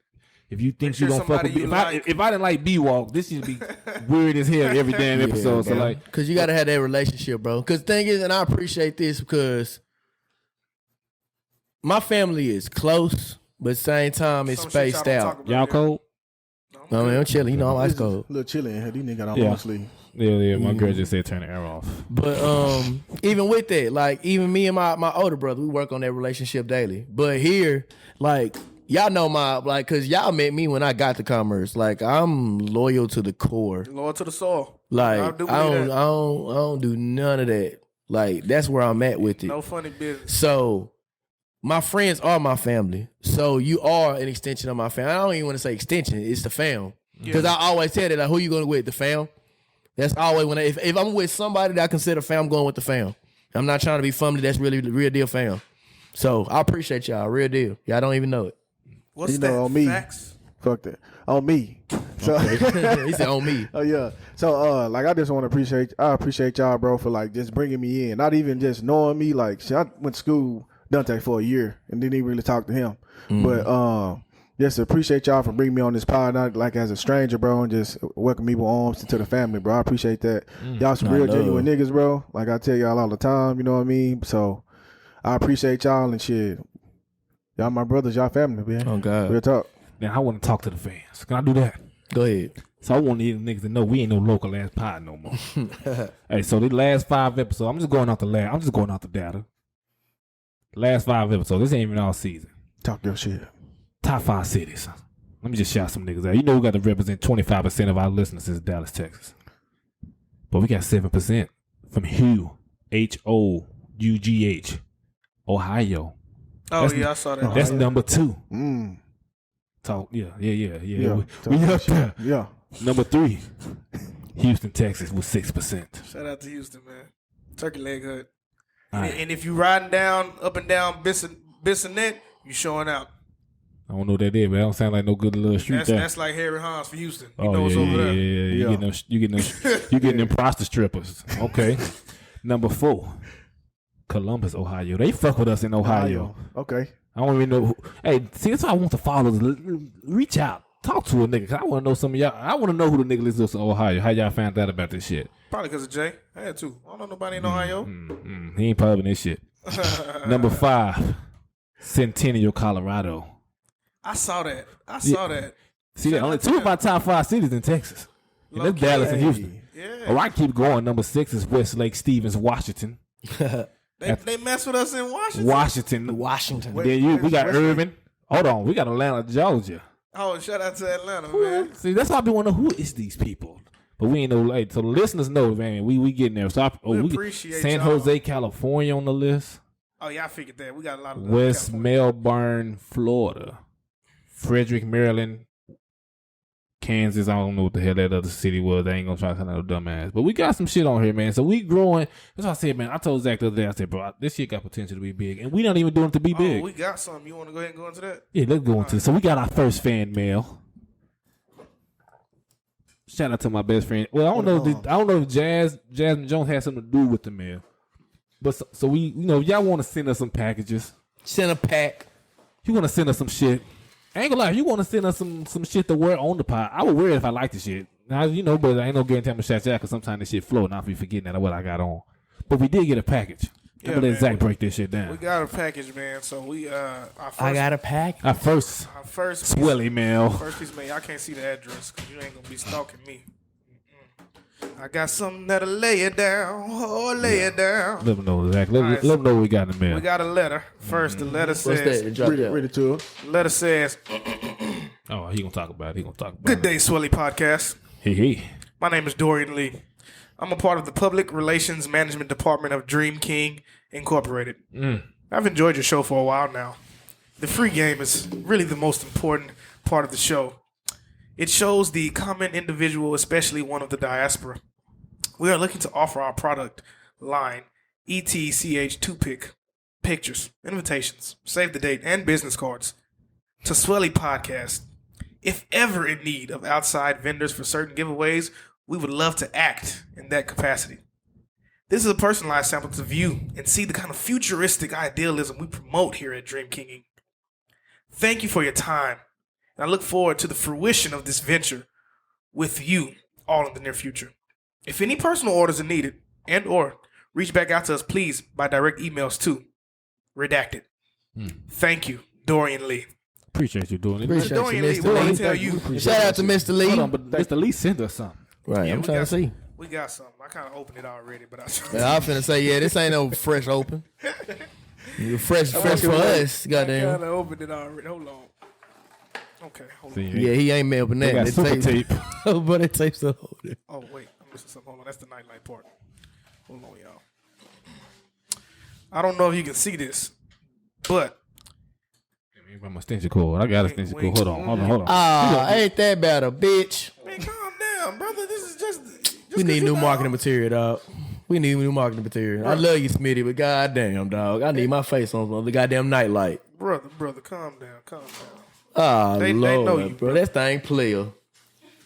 A: If you think you gonna fuck with me, if I didn't like B-Walk, this should be weird as hell every damn episode. So like,
C: because you gotta have that relationship, bro. Because thing is, and I appreciate this because my family is close, but same time it's spaced out.
A: Y'all cold?
C: No, man, I'm chilling. You know, I'm ice cold.
D: A little chilly in here. These niggas got on long sleeve.
A: Yeah. My girl just said turn the air off.
C: But even with that, like even me and my older brother, we work on that relationship daily. But here, like. Y'all know cause y'all met me when I got to Commerce. Like, I'm loyal to the core.
B: Loyal to the soul.
C: Like, I don't do none of that. Like, that's where I'm at with it.
B: No funny business.
C: So, my friends are my family. So, you are an extension of my family. I don't even want to say extension. It's the fam. Because I always tell that, like, who you going with? The fam? That's always when if I'm with somebody that I consider fam, I'm going with the fam. I'm not trying to be family. That's really the real deal fam. So, I appreciate y'all. Real deal. Y'all don't even know it.
B: What's that?
D: On me.
B: Facts?
D: Fuck that. On me. So
C: he said on me.
D: Oh yeah. So like I just want to appreciate y'all, bro, for like just bringing me in. Not even just knowing me. Like shit, I went to school Dante for a year and didn't even really talk to him. But just appreciate y'all for bringing me on this pod, not like as a stranger, bro, and just welcome me with arms into the family, bro. I appreciate that. Y'all some real genuine niggas, bro. Like I tell y'all all the time, you know what I mean? So I appreciate y'all and shit. Y'all my brothers, y'all family, man.
C: Oh, God.
D: Real talk.
A: Now, I want to talk to the fans. Can I do that?
C: Go ahead.
A: So, I want these niggas to know we ain't no local ass pod no more. Hey, so the last 5 episodes, I'm just going off the data. Last 5 episodes, this ain't even all season.
D: Talk your shit.
A: Top 5 cities. Let me just shout some niggas out. You know we got to represent 25% of our listeners is Dallas, Texas. But we got 7% from Hugh, Hough, Ohio.
B: Oh, I saw that.
A: That's number 2. So, yeah. We up there.
D: Yeah.
A: Number 3, Houston, Texas with 6%.
B: Shout out to Houston, man. Turkey leg hood. And if you riding up and down Bissonnette, you showing out.
A: I don't know what that is, but that don't sound like no good little street there.
B: That's like Harry Hans for Houston. You know what's over there.
A: Yeah. You getting them prostitute strippers. Okay. Number 4. Columbus, Ohio. They fuck with us in Ohio.
D: Okay.
A: I don't even know. Hey, see, that's why I want the followers. Reach out. Talk to a nigga. Cause I want to know some of y'all. I want to know who the nigga is in Ohio. How y'all found out about this shit?
B: Probably because of Jay. I had to. I don't know nobody in Ohio.
A: He ain't pubbing this shit. Number 5, Centennial, Colorado.
B: I saw that.
A: See, that only 2 of my top 5 cities in Texas. And that's Dallas and Houston.
B: Yeah.
A: Oh, I keep going. Number 6 is Westlake Stevens, Washington.
B: They mess with us in Washington.
C: Washington.
A: Then we got Irvin. Hold on, we got Atlanta, Georgia.
B: Oh, shout out to Atlanta, man.
A: See, that's why I be wondering who is these people. But we ain't know. Like, so the listeners know, man. We getting there. So we
B: appreciate
A: San Jose, California on the list.
B: Oh yeah, I figured that. We got a lot of
A: West Melbourne, Florida, Frederick, Maryland, Kansas. I don't know what the hell that other city was. They ain't gonna try to sound no dumbass. But we got some shit on here, man. So we growing. That's what I said, man. I told Zach the other day, I said, bro, this shit got potential to be big. And we not even doing it to be big.
B: We got something. You want to go ahead and go into that?
A: Yeah, let's go into it. So we got our first fan mail. Shout out to my best friend. Well, I don't know if Jasmine Jones had something to do with the mail. But so we, y'all want to send us some packages.
C: Send a pack.
A: You want to send us some shit. I ain't gonna lie, if you want to send us some shit to wear on the pod, I would wear it if I like the shit. Now, but I ain't no guarantee I'm gonna shout you out because sometimes this shit flow and I'll be forgetting that what I got on. But we did get a package. I'm gonna let Zach break this shit down.
B: We got a package, man. So we
C: I got a pack.
A: Our first Swelly mail.
B: First piece of mail. Y'all can't see the address because you ain't gonna be stalking me. I got something that'll lay it down. Oh, lay it down.
A: Let them know, Zach. Let them know what we got in the mail.
B: We got a letter. First, the letter says.
C: What's that?
D: Read it to her.
B: The letter says.
A: Oh, he gonna talk about it.
B: Good day, Swelly Podcast.
A: Hey.
B: My name is Dorian Lee. I'm a part of the Public Relations Management Department of Dream King Incorporated. I've enjoyed your show for a while now. The free game is really the most important part of the show. It shows the common individual, especially one of the diaspora. We are looking to offer our product line, ETCH Toothpick, pictures, invitations, save the date, and business cards to Swelly Podcast. If ever in need of outside vendors for certain giveaways, we would love to act in that capacity. This is a personalized sample to view and see the kind of futuristic idealism we promote here at Dream King Inc. Thank you for your time, and I look forward to the fruition of this venture with you all in the near future. If any personal orders are needed and or reach back out to us, please, by direct emails to Redacted. Thank you, Dorian Lee.
A: Appreciate you doing it.
C: Appreciate
B: Dorian
C: you,
B: Lee,
C: Mr.
B: what
C: Lee.
B: I tell you?
C: Shout out to Mr. Lee.
A: Hold on, but Mr. Lee sent us something.
C: Right,
B: Yeah,
C: I'm
B: we
C: trying to
B: got
C: see.
B: We got something. I kind of opened it already, but
C: Man, I'm finna say, yeah, this ain't no fresh open. You fresh for us,
B: I
C: goddamn.
B: kind of opened it already. Hold on. Okay, hold on.
C: Yeah, he ain't melting
A: They
C: that.
A: got
C: It
A: super
C: takes-
A: tape.
C: but it takes a hold.
B: Oh, wait. I'm missing something. Hold on. That's the nightlight part. Hold on, y'all. I don't know if you can see this, but
A: I'm a extension cord. I got a extension cord. Hold on.
C: Ah, ain't that bad a bitch?
B: man, calm down, brother. This is just
C: We need
B: 'cause
C: new
B: you
C: marketing material, dog. We need new marketing material. I love you, Smitty, but goddamn, dog. I need my face on the goddamn nightlight.
B: brother, calm down.
C: Ah,
B: They
C: Lord,
B: know you,
C: bro. That thing player.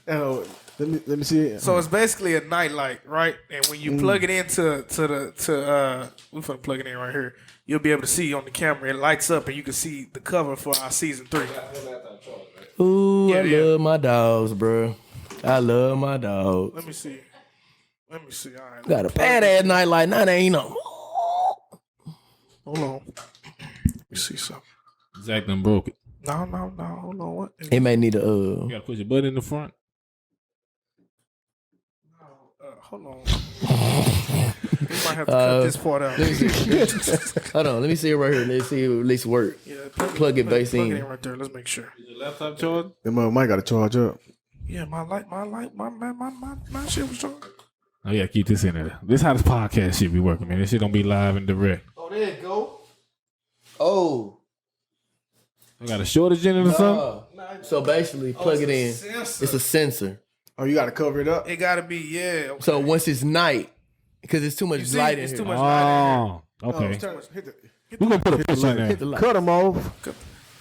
D: Oh, let me see it.
B: So it's basically a nightlight, right? And when you plug it into we finna plug it in right here. You'll be able to see on the camera. It lights up, and you can see the cover for our season 3.
C: Ooh,
B: Yeah,
C: I
B: yeah.
C: love my dogs, bro. I love my dogs.
B: Let me see. All right.
C: Got a badass nightlight. Now they ain't no.
B: Hold on. Let me see something.
A: Zach done broke it.
B: No. Hold on. What?
C: It may need a
A: You gotta push your button in the front.
B: Hold on. We might have to cut this part out.
C: Hold on, let me see it right here. Let's see if it at least work.
B: Yeah,
C: Plug it back
B: Plug
C: in.
B: it in right there. Let's make sure.
A: Your laptop charged?
D: The mic got to charge up.
B: Yeah, my shit was on.
A: Oh yeah, keep this in there. This how this podcast shit be working, man. This shit don't be live and direct.
B: Oh, there you go.
C: Oh.
A: I got a shortage in it or something?
C: So basically, plug it in.
B: Sensor.
C: It's a sensor.
D: Oh, you got to cover it up.
B: It gotta be, yeah. Okay.
C: So once it's night, because it's too much
B: You see,
C: light in
B: it's
C: here.
B: too much light
A: Oh, okay.
D: Hit the
A: We're gonna put a picture in
C: Hit
A: there.
C: the light.
D: cut them off.
B: in here.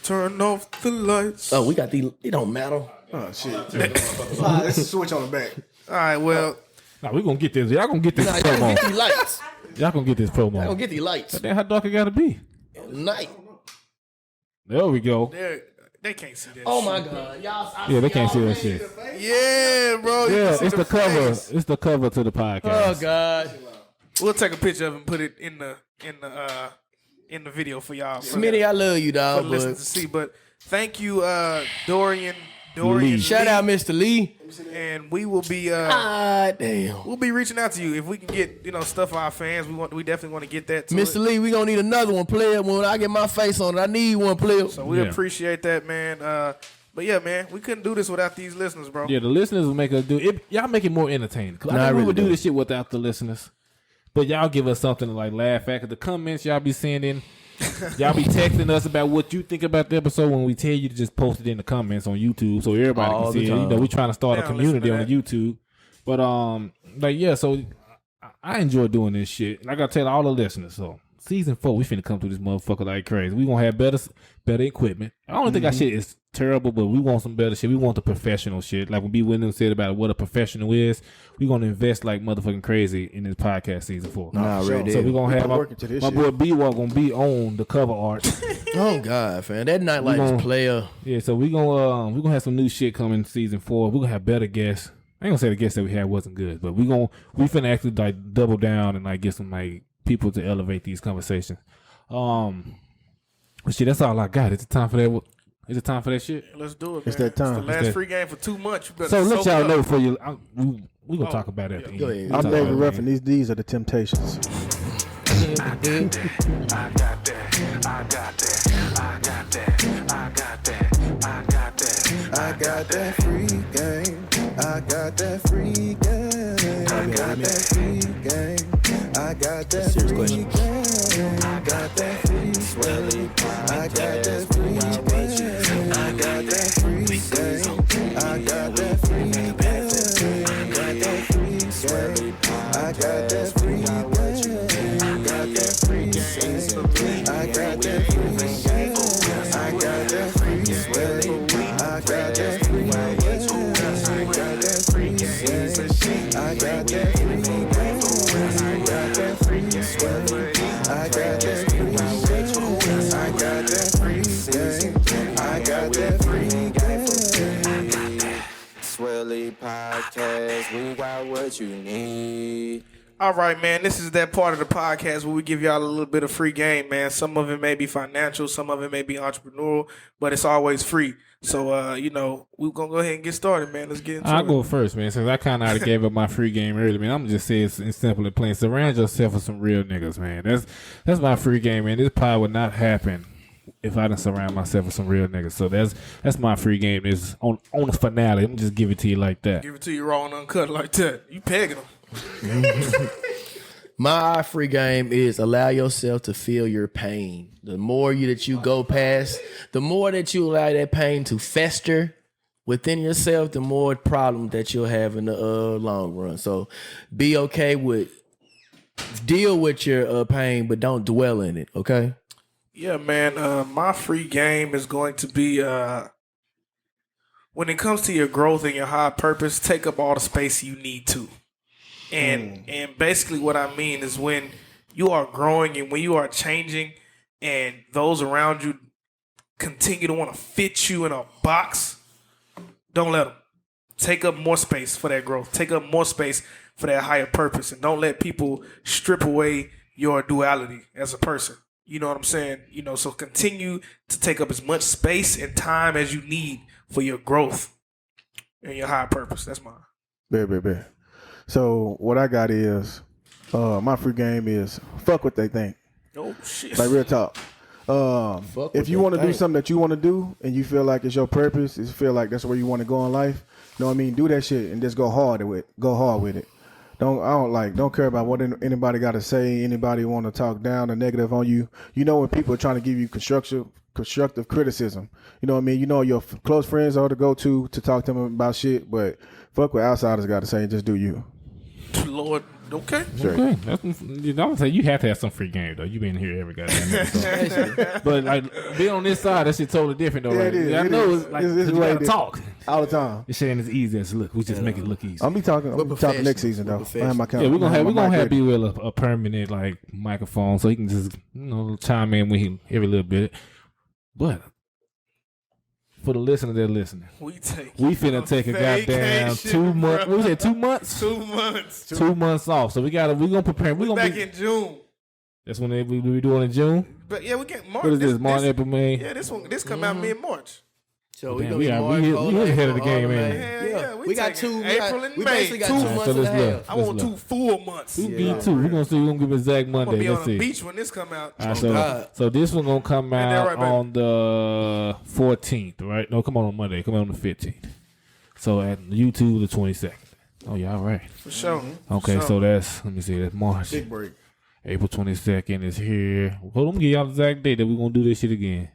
B: Turn off the lights.
C: Oh, we got the. It don't matter.
D: Oh shit! Let's switch on the back.
B: All right, well,
A: Nah, we gonna get this. Y'all gonna get this
C: Nah, y'all gonna
A: promo.
C: get these lights.
A: Y'all gonna get this
C: Y'all gonna
A: promo.
C: get these lights.
A: Then how dark it gotta be?
C: Night.
A: There we go.
B: they can't see that.
C: Oh
B: shit.
C: my God, y'all!
A: Yeah, they can't see that shit.
B: Yeah, bro. you
A: Yeah,
B: can see
A: it's the cover.
B: face.
A: It's the cover to the
C: Oh
A: podcast.
C: God,
B: We'll take a picture of it and put it in the video for y'all. For
C: Smitty, I love you,
B: for the
C: dog.
B: listeners to
C: But
B: see. But thank you, Dorian
A: Lee.
B: Lee.
C: shout out, Mr. Lee.
B: And we will be
C: Ah, damn,
B: we'll be reaching out to you if we can get stuff for our fans. We definitely want to get that. To
C: Mr.
B: it.
C: Lee, we gonna need another one, player. When I get my face on it, I need one, player.
B: So we
A: Yeah.
B: appreciate that, man. But yeah, man, we couldn't do this without these listeners, bro.
A: Yeah, the listeners will make us do it. Y'all make it more entertaining. 'Cause
C: Nah,
A: I
C: I
A: think we
C: really
A: would do
C: do.
A: this shit without the listeners. But y'all give us something to like laugh at. 'Cause the comments y'all be sending, y'all be texting us about what you think about the episode when we tell you to just post it in the comments on YouTube so everybody
C: All
A: can see
C: the
A: it.
C: time.
A: We trying to start a
B: Now, listen
A: community
B: to
A: on the YouTube. But like yeah, so I enjoy doing this shit. Like I tell all the listeners, so season 4, we finna come through this motherfucker like crazy. We gonna have better equipment. I don't think our shit is terrible, but we want some better shit. We want the professional shit. Like when B. Williams said about what a professional is, we gonna invest like motherfucking crazy in this podcast season 4.
C: Nah,
D: for sure.
C: right
A: So
C: there.
A: we gonna have
D: been working to this
A: my
D: shit.
A: boy B Walk gonna be on the cover art.
C: Oh God, fam, that nightlight
A: gonna-
C: is player.
A: Yeah, so we gonna have some new shit coming season 4. We gonna have better guests. I ain't gonna say the guests that we had wasn't good, but we finna actually like double down and like get some like people to elevate these conversations. But shit, that's all I got. Is it time for that? Is it time for that shit?
B: Let's do it.
D: It's
B: man.
D: that time.
B: It's the
A: It's
B: last
A: that-
B: free game for 2 months. You better
A: So let
B: soak
A: y'all
B: it
A: know
B: up.
A: for you. We gonna talk about it at the end.
C: Go ahead.
A: We'll
D: I'm
A: talk
D: David
A: about it at
D: Ruffin.
A: the end.
D: These are the Temptations.
E: I got that free game. I got that free game. I got that free game. I got that
C: Serious
E: free
C: question.
E: game. I got that free Swelly. I got that free game. I got that free game. I got that free game. I got that free game. I got that free game. I got that free game. podcast. We got what you need.
B: All right, man. This is that part of the podcast where we give y'all a little bit of free game, man. Some of it may be financial, some of it may be entrepreneurial, but it's always free. So, we're going to go ahead and get started, man. Let's get into it.
A: I'll go first, man, since I kind of gave up my free game early, man. I'm just saying it's simple and plain. Surround yourself with some real niggas, man. That's my free game, man. This probably would not happen if I didn't surround myself with some real niggas. So that's my free game. Is on the finale. I'm just give it to you like that.
B: Give it to you raw and uncut like that. You pegging them.
C: My free game is allow yourself to feel your pain. The more that you go past, the more that you allow that pain to fester within yourself, the more problem that you'll have in the long run. So be okay with, deal with your pain, but don't dwell in it, okay?
B: Yeah, man. My free game is going to be when it comes to your growth and your high purpose, take up all the space you need to. And basically what I mean is when you are growing and when you are changing and those around you continue to want to fit you in a box, don't let them. Take up more space for that growth. Take up more space for that higher purpose. And don't let people strip away your duality as a person. You know what I'm saying? So continue to take up as much space and time as you need for your growth and your higher purpose. That's mine.
D: Bet. So what I got is my free game is fuck what they think.
B: Oh shit!
D: Like real talk. If you want to do something that you want to do and you feel like it's your purpose, you feel like that's where you want to go in life. You know what I mean? Do that shit and just go hard with it. Don't care about what anybody got to say. Anybody want to talk down or negative on you. You know when people are trying to give you constructive criticism. You know what I mean? You know your close friends are to go to talk to them about shit, but fuck what outsiders got to say and just do you.
B: Lord, okay.
D: Sure.
A: Okay, I'm gonna say you have to have some free game though. You been here every goddamn episode. But like being on this side, that shit totally different though.
D: Yeah,
A: right?
D: it is.
A: I know it's like
D: It's
A: you
D: way
A: gotta
D: different.
A: talk.
D: All the time.
A: This shit ain't as easy as it look. We just make it look easy.
D: I'm be talking next season though. I have my
A: Yeah, we're gonna have
D: mic
A: B Will a permanent like microphone so he can just chime in with him every little bit. But for the listeners that listening, we finna take a goddamn 2 months. What was it? 2 months?
B: 2 months.
A: 2 months off. So we gonna prepare. We gonna
B: back in June.
A: That's when we doing in June.
B: But yeah, we get March.
A: What is this? March, April, May.
B: Yeah, this come out mid-March.
C: So
A: Damn,
C: we
A: ahead of the game, man.
B: Yeah,
C: we got
B: taking
C: 2
B: April and
C: we
B: May.
C: basically got 2
B: 2
C: months
A: So
C: and a
A: let's
C: half.
A: look.
B: I want 2 full months.
A: We be 2. We're gonna see. We're gonna give Zach
B: I'm gonna
A: Monday.
B: be
A: Let's
B: on
A: see.
B: the beach when this come out.
A: All right, so this one gonna come out
B: right, baby?
A: on the 14th, right? No, come on Monday. Come on the 15th. So at YouTube the 22nd. Oh yeah, all right.
B: For sure.
A: Okay, so that's let me see. That's March.
D: Big break.
A: April 22nd is here. Hold on, give y'all the exact date that we're gonna do this shit again.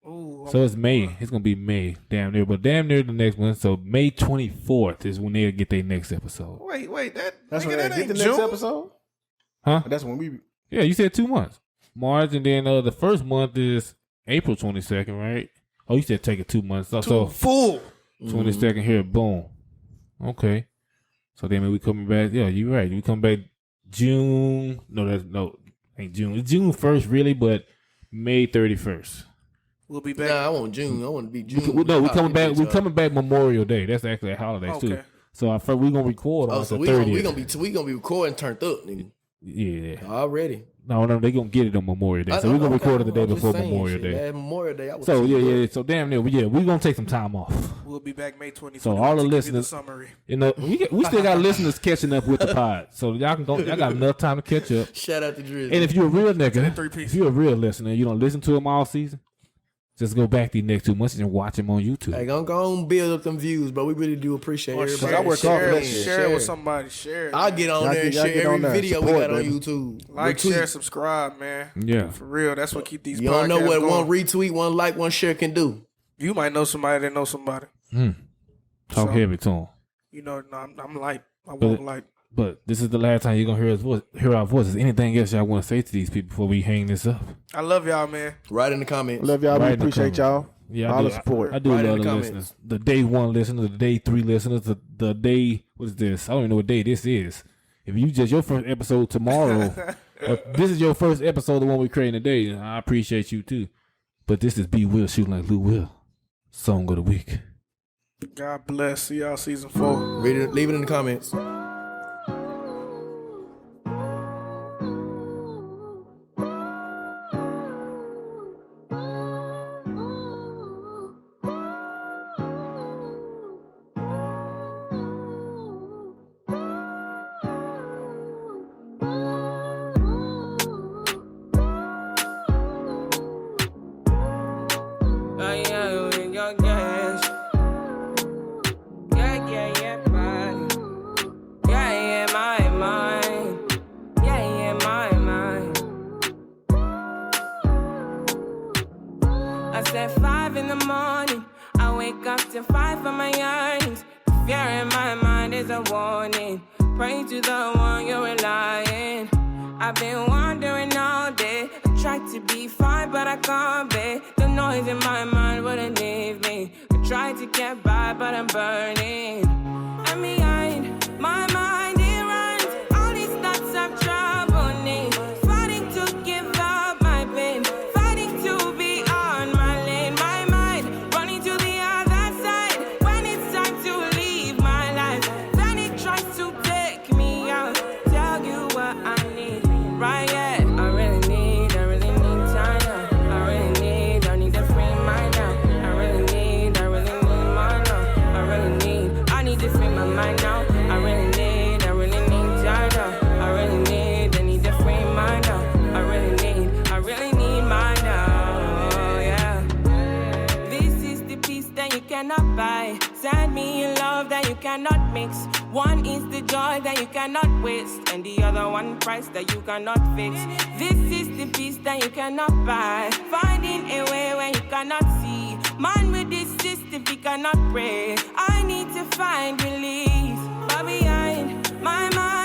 B: Ooh,
A: So it's May. It's gonna be May, damn near, but damn near the next one. So May 24th is when they'll get their next episode.
B: wait,
D: That's
B: nigga,
D: when
B: that
D: they get the
B: ain't
D: next
B: June?
D: episode?
A: Huh?
D: That's when we
A: Yeah, you said 2 months. March, and then the first month is April 22nd, right? Oh, you said take it 2 months. So
B: Full.
A: 22nd here, boom. Okay. So then we coming back. Yeah, you're right. We come back June. Ain't June. It's June 1st, really, but May 31st.
B: We'll be back.
C: Nah, I want June. I want to be June.
A: We coming back. We coming back Memorial Day. That's actually a holiday too.
B: Okay.
A: So we gonna record on
C: so
A: the
C: we
A: 30th.
C: gonna be recording turned up, nigga.
A: Yeah.
C: Already.
A: No, they gonna get it on Memorial Day. So we're gonna record it the day before Memorial Day.
C: Man, Memorial Day.
A: So yeah. So damn near. Yeah, we gonna take some time off.
B: We'll be back May 24th.
A: So all the listeners,
B: summary.
A: We still got listeners catching up with the pod. So y'all got enough time to catch up.
C: Shout out to Drizzy.
A: And if you're a real nigga,
B: 3
A: if you're a real listener, you don't listen to him all season. Just go back these next 2 months and watch him on YouTube.
C: Hey, go on build up them views, but we really do appreciate everybody.
D: I work off of that shit.
B: Share it with somebody. Share it.
C: I'll get on
D: Y'all
C: there and
D: get- y'all
C: share
D: get on
C: every
D: there and
C: video we
D: support,
C: got on
D: baby.
C: YouTube.
B: Like,
C: Retweet.
B: share, subscribe, man.
A: Yeah.
B: For real. That's what keep these
C: You
B: podcasts
C: don't know what
B: going.
C: one retweet, one like, one share can do.
B: You might know somebody that knows somebody.
A: Talk
B: So-
A: heavy to him.
B: I'm light. I won't light.
A: But this is the last time you're gonna hear our voices. Anything else y'all want to say to these people before we hang this up?
B: I love y'all, man.
C: Right in the comments.
D: love y'all.
A: Right
D: We
A: in the
D: appreciate y'all.
A: Yeah,
D: all
A: I
D: the
A: do.
D: support.
A: I do
C: Right in
A: love
C: the
A: the
C: comments.
A: listeners. The day 1 listeners, the day 3 listeners, the day, what is this? I don't even know what day this is. If you just your first episode tomorrow, or this is your first episode, the one we're creating today, I appreciate you too. But this is B Will shooting like Lou Will. Song of the week.
B: God bless. See y'all season 4.
C: Leave it in the comments.
F: I said 5 in the morning, I wake up to 5 for my yearnings. The fear in my mind is a warning. Pray to the one you're relying. I've been wandering all day. I tried to be fine, but I can't be. The noise in my mind wouldn't leave me. I tried to get by, but I'm burning. And behind my mind, it runs. All these thoughts of trouble me. Fighting to give up my pain. Fighting to be on my lane. My mind running to the other side. When it's time to leave my life, then it tries to take me out. Tell you what I need. Right, yeah, I really need time now. I need to free mind now. I really need mine now. I need to free my mind now. I really need time now. I need to free mind now. I really need mine now, yeah. This is the peace that you cannot buy. Send me a love that you cannot mix. One is the joy that you cannot waste, and the other one price that you cannot fix. This is the peace that you cannot buy. Finding a way where you cannot see. Man with this system, we cannot pray. I need to find release. But behind my mind,